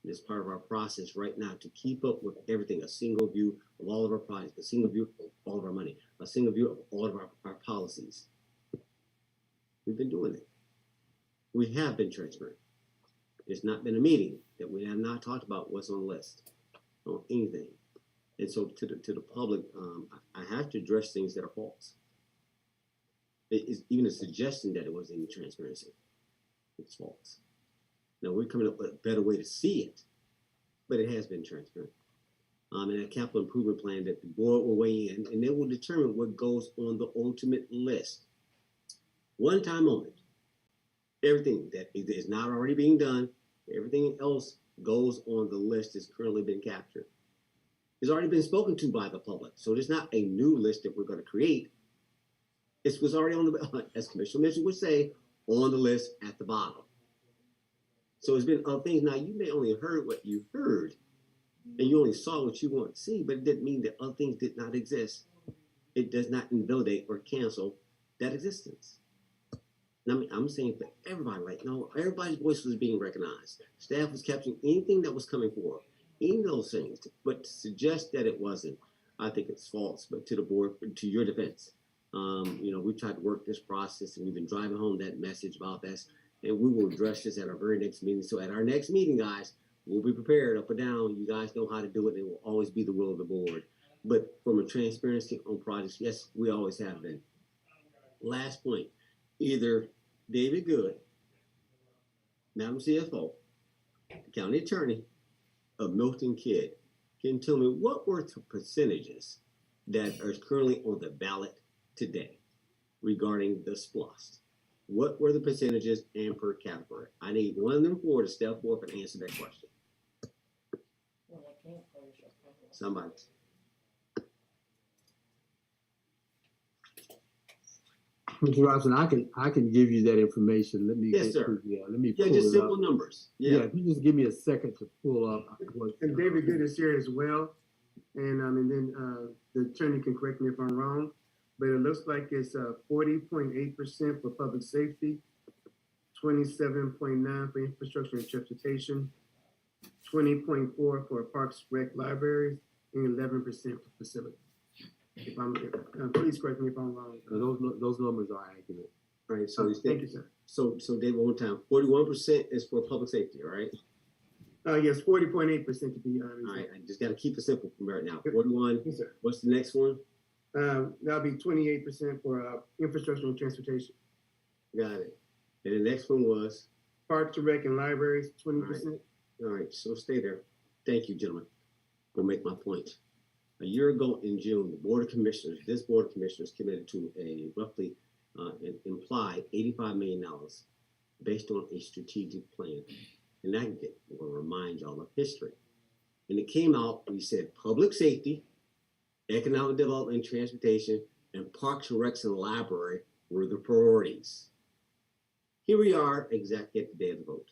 It's part of our process right now to keep up with everything, a single view of all of our projects, a single view of all of our money, a single view of all of our policies. We've been doing it. We have been transparent. There's not been a meeting that we have not talked about what's on the list or anything. And so to the public, I have to address things that are false. It's even a suggestion that it was any transparency. It's false. Now we're coming up with a better way to see it, but it has been transparent. And a capital improvement plan that the board will weigh in, and they will determine what goes on the ultimate list. One time only. Everything that is not already being done, everything else goes on the list that's currently been captured. It's already been spoken to by the public, so there's not a new list that we're going to create. It was already on the, as Commissioner Mitchell would say, on the list at the bottom. So it's been other things. Now, you may only have heard what you heard, and you only saw what you want to see, but it didn't mean that other things did not exist. It does not invalidate or cancel that existence. Now, I'm saying for everybody right now, everybody's voice was being recognized. Staff was capturing anything that was coming forward, any of those things, but to suggest that it wasn't, I think it's false. But to the board, to your defense, we've tried to work this process, and we've been driving home that message about this, and we will address this at our very next meeting. So at our next meeting, guys, We'll be prepared up or down. You guys know how to do it. It will always be the will of the board. But from a transparency on projects, yes, we always have been. Last point, either David Good, Madam CFO, County Attorney of Milton Kidd, can tell me what were the percentages that are currently on the ballot today regarding the SPLOST. What were the percentages and per category? I need one of them four to step forth and answer that question. Somebody. Mr. Robinson, I can give you that information. Let me Yes, sir. Let me pull just it simple up. numbers. Yeah, if you just give me a second to pull up what And David Good is here as well. And then the attorney can correct me if I'm wrong, but it looks like it's 40.8% for public safety, 27.9% for infrastructure and transportation, 20.4% for parks, rec, libraries, and 11% for facilities. Please correct me if I'm wrong. those numbers are accurate. All right, so Thank you, sir. So David, one more time. 41% is for public safety, all right? Yes, 40.8% to be honest. All right, I just got to keep it simple from right now. 41. Yes, sir. What's the next one? That'll be 28% for infrastructure and transportation. Got it. And the next one was? Parks, rec, and libraries, 20%. All right, so stay there. Thank you, gentlemen. I'll make my point. A year ago in June, the Board of Commissioners, this Board of Commissioners committed to a roughly an implied $85 million based on a strategic plan. And I will remind y'all of history. And it came out, we said public safety, economic development and transportation, and parks, recs, and library were the priorities. Here we are exactly at the day of the vote.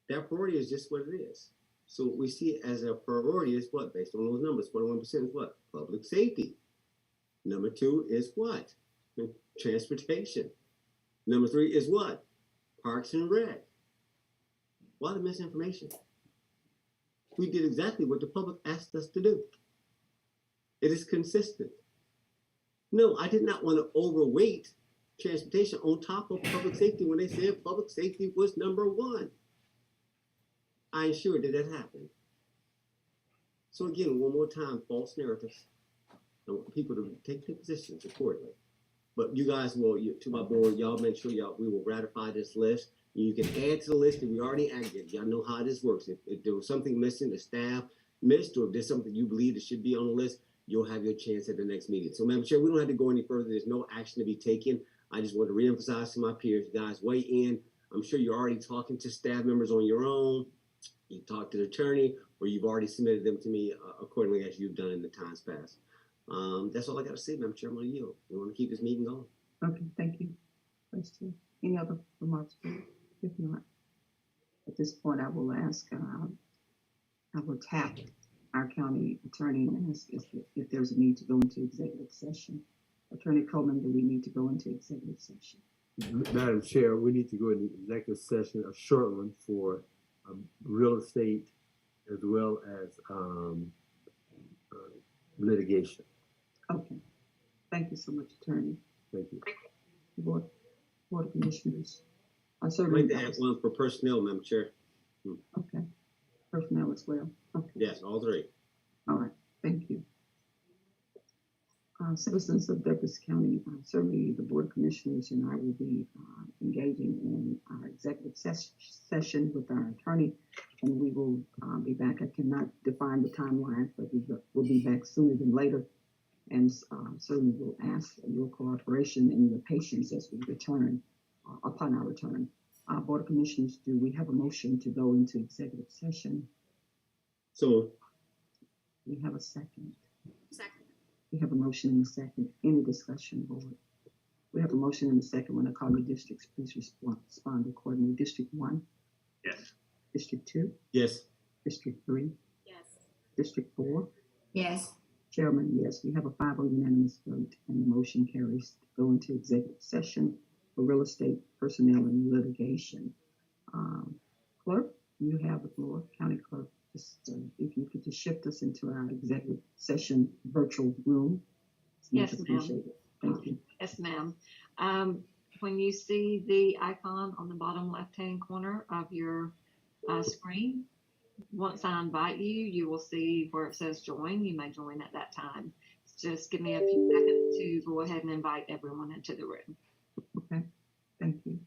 That priority is just what it is. So what we see it as a priority is what? Based on those numbers, 41% is what? Public safety. Number 2 is what? Transportation. Number 3 is what? Parks and rec. Why the misinformation? We did exactly what the public asked us to do. It is consistent. No, I did not want to overweight transportation on top of public safety when they said public safety was number 1. I ensured that happened. So again, one more time, false narratives. I want people to take their positions accordingly. But you guys will, to my board, y'all make sure we will ratify this list. You can add to the list that we already added. Y'all know how this works. If there was something missing, the staff missed, or if there's something you believe that should be on the list, you'll have your chance at the next meeting. So, Madam Chair, we don't have to go any further. There's no action to be taken. I just want to reemphasize to my peers, guys, weigh in. I'm sure you're already talking to staff members on your own. You talk to the attorney, or you've already submitted them to me accordingly as you've done in the times past. That's all I got to say, Madam Chair. I'm going to yield. We want to keep this meeting going. Okay, thank you. Vice Chair. Any other remarks? If not, at this point, I will ask, I will tap our county attorney and ask if there's a need to go into executive session. Attorney Coleman, do we need to go into executive session? Madam Chair, we need to go into executive session, a short one for real estate as well as litigation. Okay. Thank you so much, Attorney. Thank you. Board of Commissioners. I I'd certainly like to add one for personnel, Madam Chair. Okay. Personnel as well. Okay. Yes, all 3. All right. Thank you. Citizens of Douglas County, certainly the Board of Commissioners and I will be engaging in our executive session with our attorney, and we will be back. I cannot define the timeline, but we'll be back sooner than later, and certainly we'll ask your cooperation and your patience as we return, upon our return. Board of Commissioners, do we have a motion to go into executive session? So, We have a second. Second. We have a motion and a second. Any discussion, board? We have a motion and a second. When I call your districts, please respond accordingly. District 1, Yes. District 2, yes. District 3, Yes. District 4. Yes. Chairman, yes. We have a 5-0 unanimous vote, and the motion carries to go into executive session for real estate, personnel, and litigation. Clerk, you have the floor. County Clerk, just, if you could just shift us into our executive session virtual room. It's much Yes, ma'am. appreciated. Thank you. Yes, ma'am. When you see the icon on the bottom left-hand corner of your screen. Once I invite you, you will see where it says join. You may join at that time. Just give me a few seconds to go ahead and invite everyone into the room. Okay, thank you.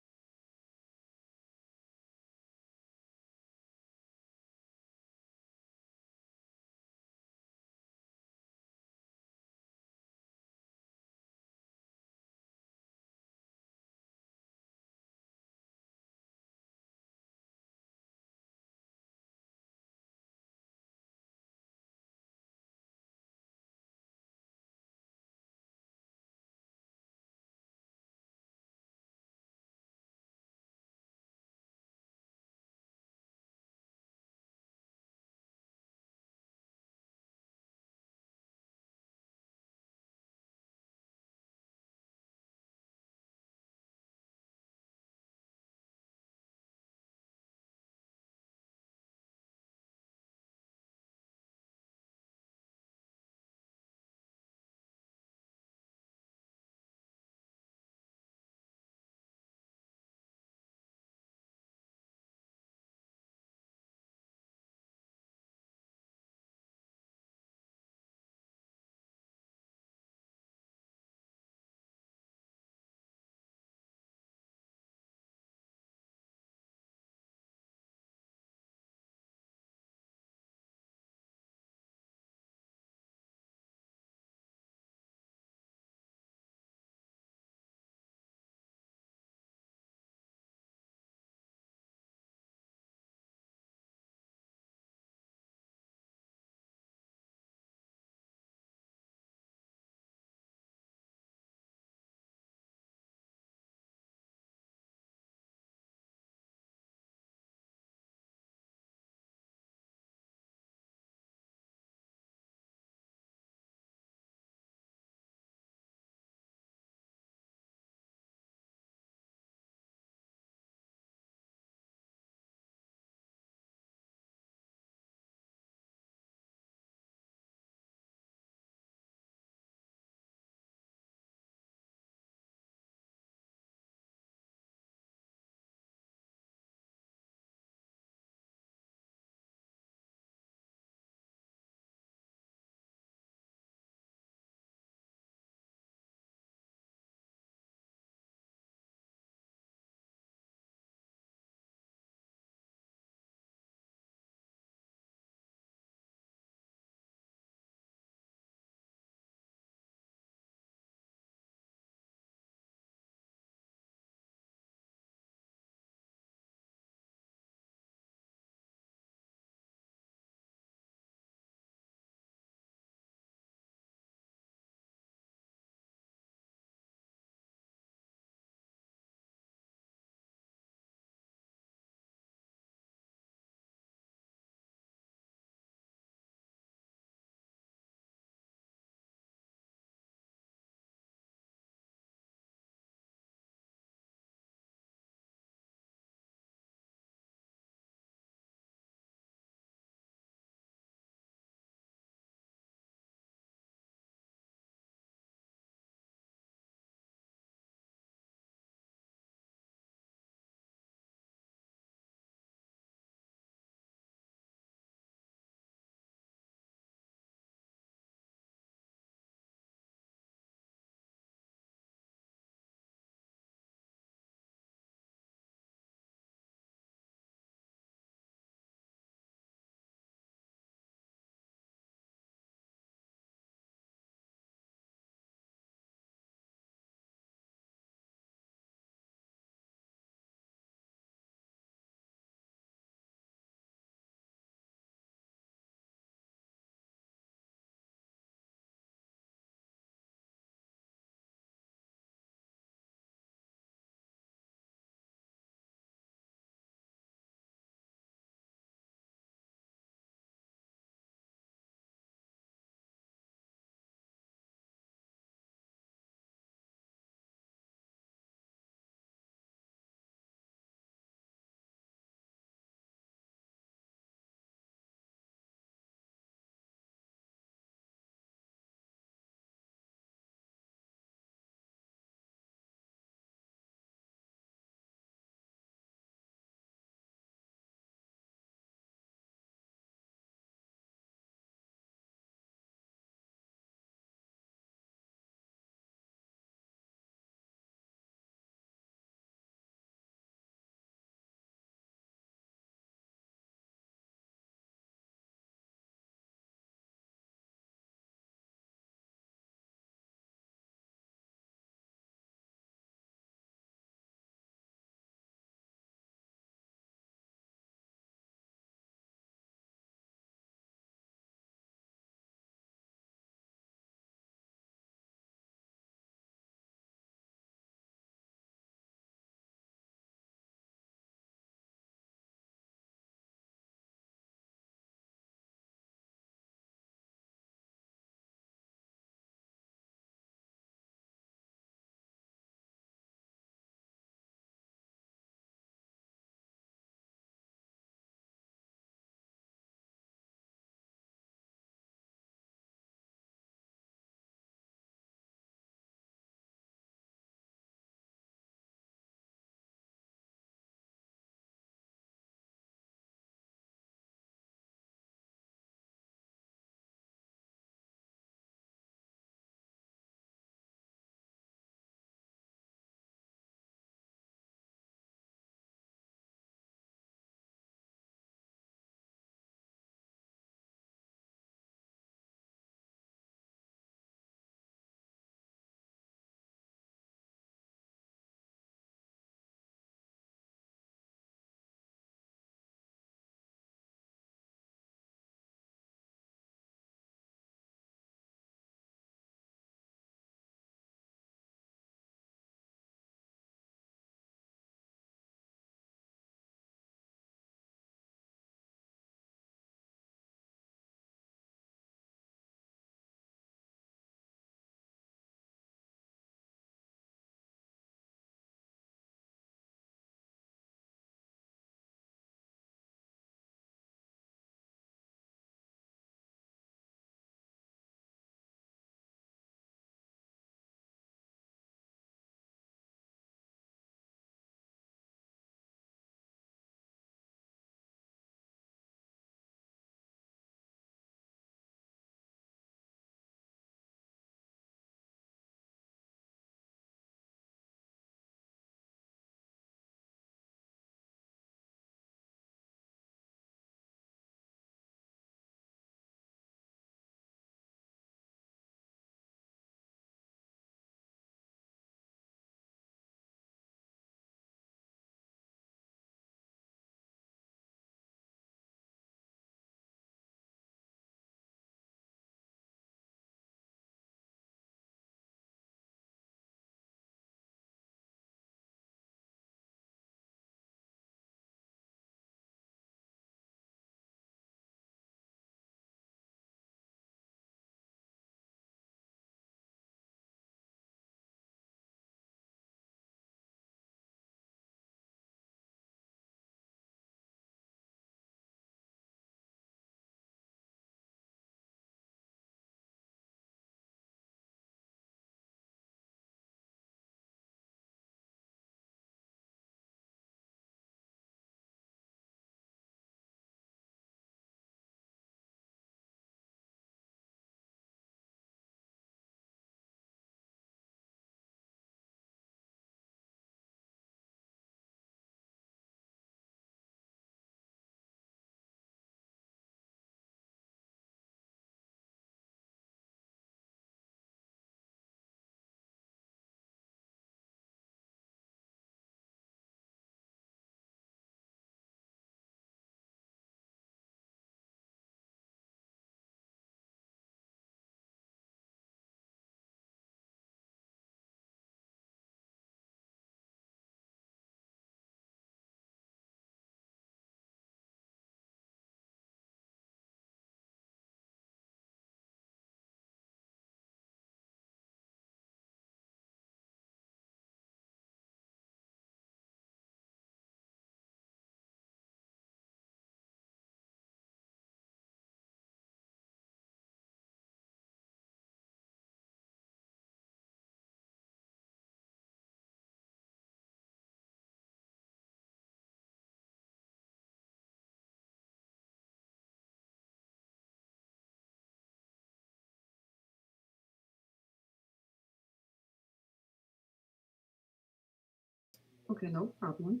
Okay, no problem.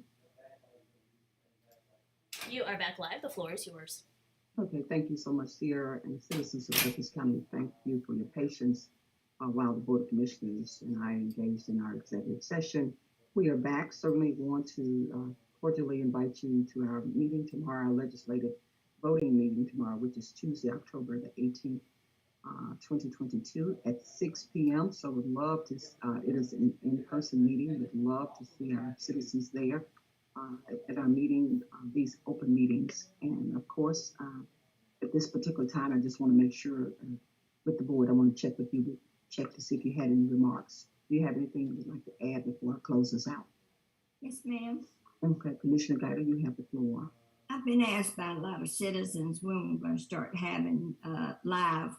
You are back live. The floor is yours. Okay, thank you so much, Sierra, and citizens of Douglas County. Thank you for your patience while the Board of Commissioners and I engaged in our executive session. We are back. Certainly want to cordially invite you to our meeting tomorrow, our legislative voting meeting tomorrow, which is Tuesday, October the 18th, 2022 at 6 p.m. So would love to, it is an in-person meeting. Would love to see our citizens there at our meeting, these open meetings. And of course, at this particular time, I just want to make sure with the board, I want to check with you to check to see if you had any remarks. Do you have anything you'd like to add before I close this out? Yes, ma'am. Okay, Commissioner Guider, you have the floor. I've been asked by a lot of citizens when we're going to start having live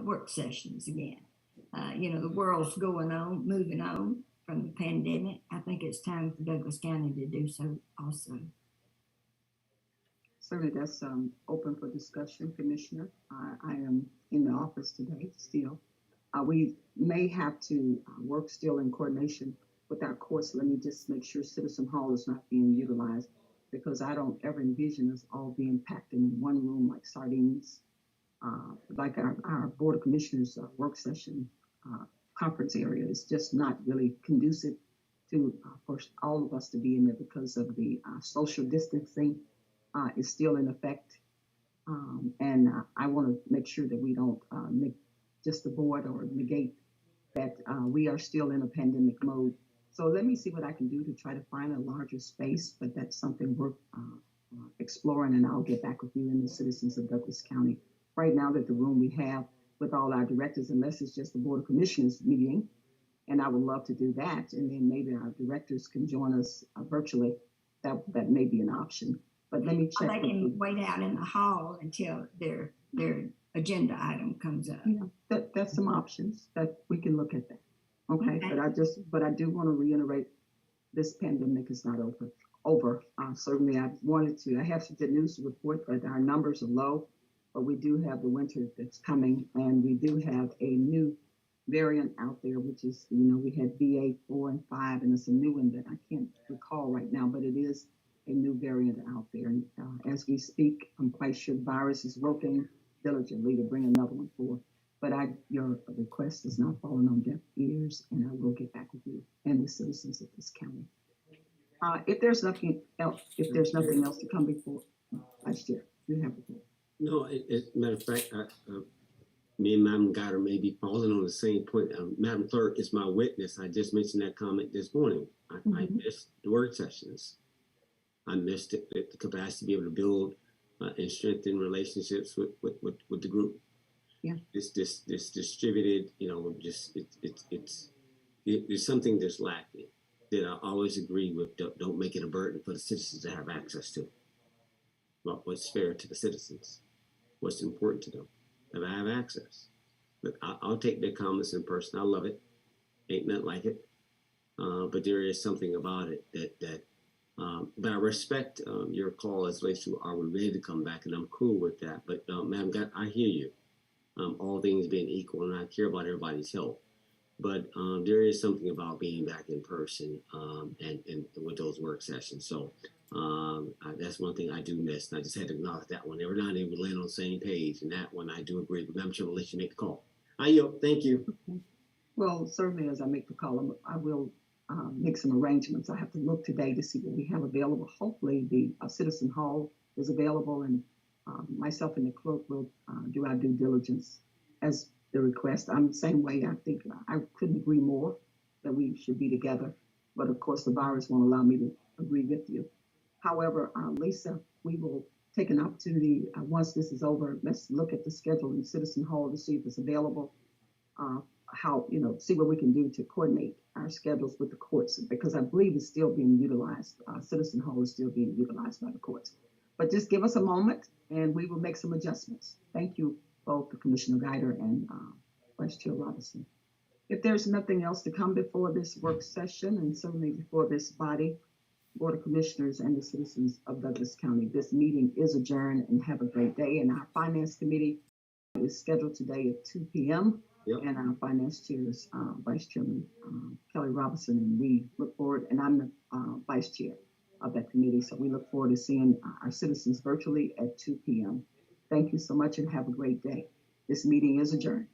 work sessions again. The world's going on, moving on from the pandemic. I think it's time for Douglas County to do so also. Certainly, that's open for discussion, Commissioner. I am in the office today still. We may have to work still in coordination with our courts. Let me just make sure Citizen Hall is not being utilized, because I don't ever envision us all being packed in one room like sardines. Like our Board of Commissioners work session conference area is just not really conducive to for all of us to be in there, because of the social distancing is still in effect. And I want to make sure that we don't make just the board or negate that we are still in a pandemic mode. So let me see what I can do to try to find a larger space, but that's something we're exploring, and I'll get back with you and the citizens of Douglas County. Right now, that the room we have with all our directors, unless it's just the Board of Commissioners meeting, and I would love to do that, and then maybe our directors can join us virtually. That may be an option. But let me check. Or they can wait out in the hall until their agenda item comes up. Yeah, that's some options that we can look at that. Okay. But I do want to reiterate, this pandemic is not over. Certainly I have some good news to report that our numbers are low, but we do have the winter that's coming, and we do have a new variant out there, which is, we had BA4 and 5, and it's a new one that I can't recall right now, but it is a new variant out there. And as we speak, I'm quite sure the virus is working diligently to bring another one forth. But your request is not falling on deaf ears, and I will get back with you and the citizens of this county. If there's nothing else to come before, Vice Chair, you have the floor. No, matter of fact, me and Madam Guider may be falling on the same point. Madam Clerk is my witness. I just mentioned that comment this morning. I missed the work sessions. I missed the capacity to be able to build and strengthen relationships with the group. Yeah. This distributed, there's something that's lacking that I always agree with. Don't make it a burden for the citizens to have access to. But what's fair to the citizens, what's important to them, that I have access. But I'll take their comments in person. I love it. Ain't nothing like it. But there is something about it that but I respect your call as relates to, are we ready to come back? And I'm cool with that. But Madam God, I hear you. All things being equal, and I care about everybody's health. But there is something about being back in person and with those work sessions. So that's one thing I do miss. And I just had to acknowledge that one. Every now and then we land on the same page, and that one I do agree with. Madam Chair, I'll let you make the call. I yield. Thank you. Okay. Well, certainly as I make the call, I will make some arrangements. I have to look today to see what we have available. Hopefully the Citizen Hall is available, and myself and the clerk will do our due diligence as the request. I'm the same way. I think I couldn't agree more that we should be together, but of course the virus won't allow me to agree with you. However, Lisa, we will take an opportunity once this is over. Let's look at the schedule in Citizen Hall to see if it's available. See what we can do to coordinate our schedules with the courts, because I believe it's still being utilized. Citizen Hall is still being utilized by the courts. But just give us a moment and we will make some adjustments. Thank you both, Commissioner Guider and Vice Chair Robinson. If there's nothing else to come before this work session, and certainly before this body, Board of Commissioners and the citizens of Douglas County, this meeting is adjourned, and have a great day. And our Finance Committee is scheduled today at 2 p.m. Yep. And our finance chair is Vice Chairman Kelly Robinson, and we look forward, and I'm the vice chair of that committee, so we look forward to seeing our citizens virtually at 2 p.m. Thank you so much and have a great day. This meeting is adjourned.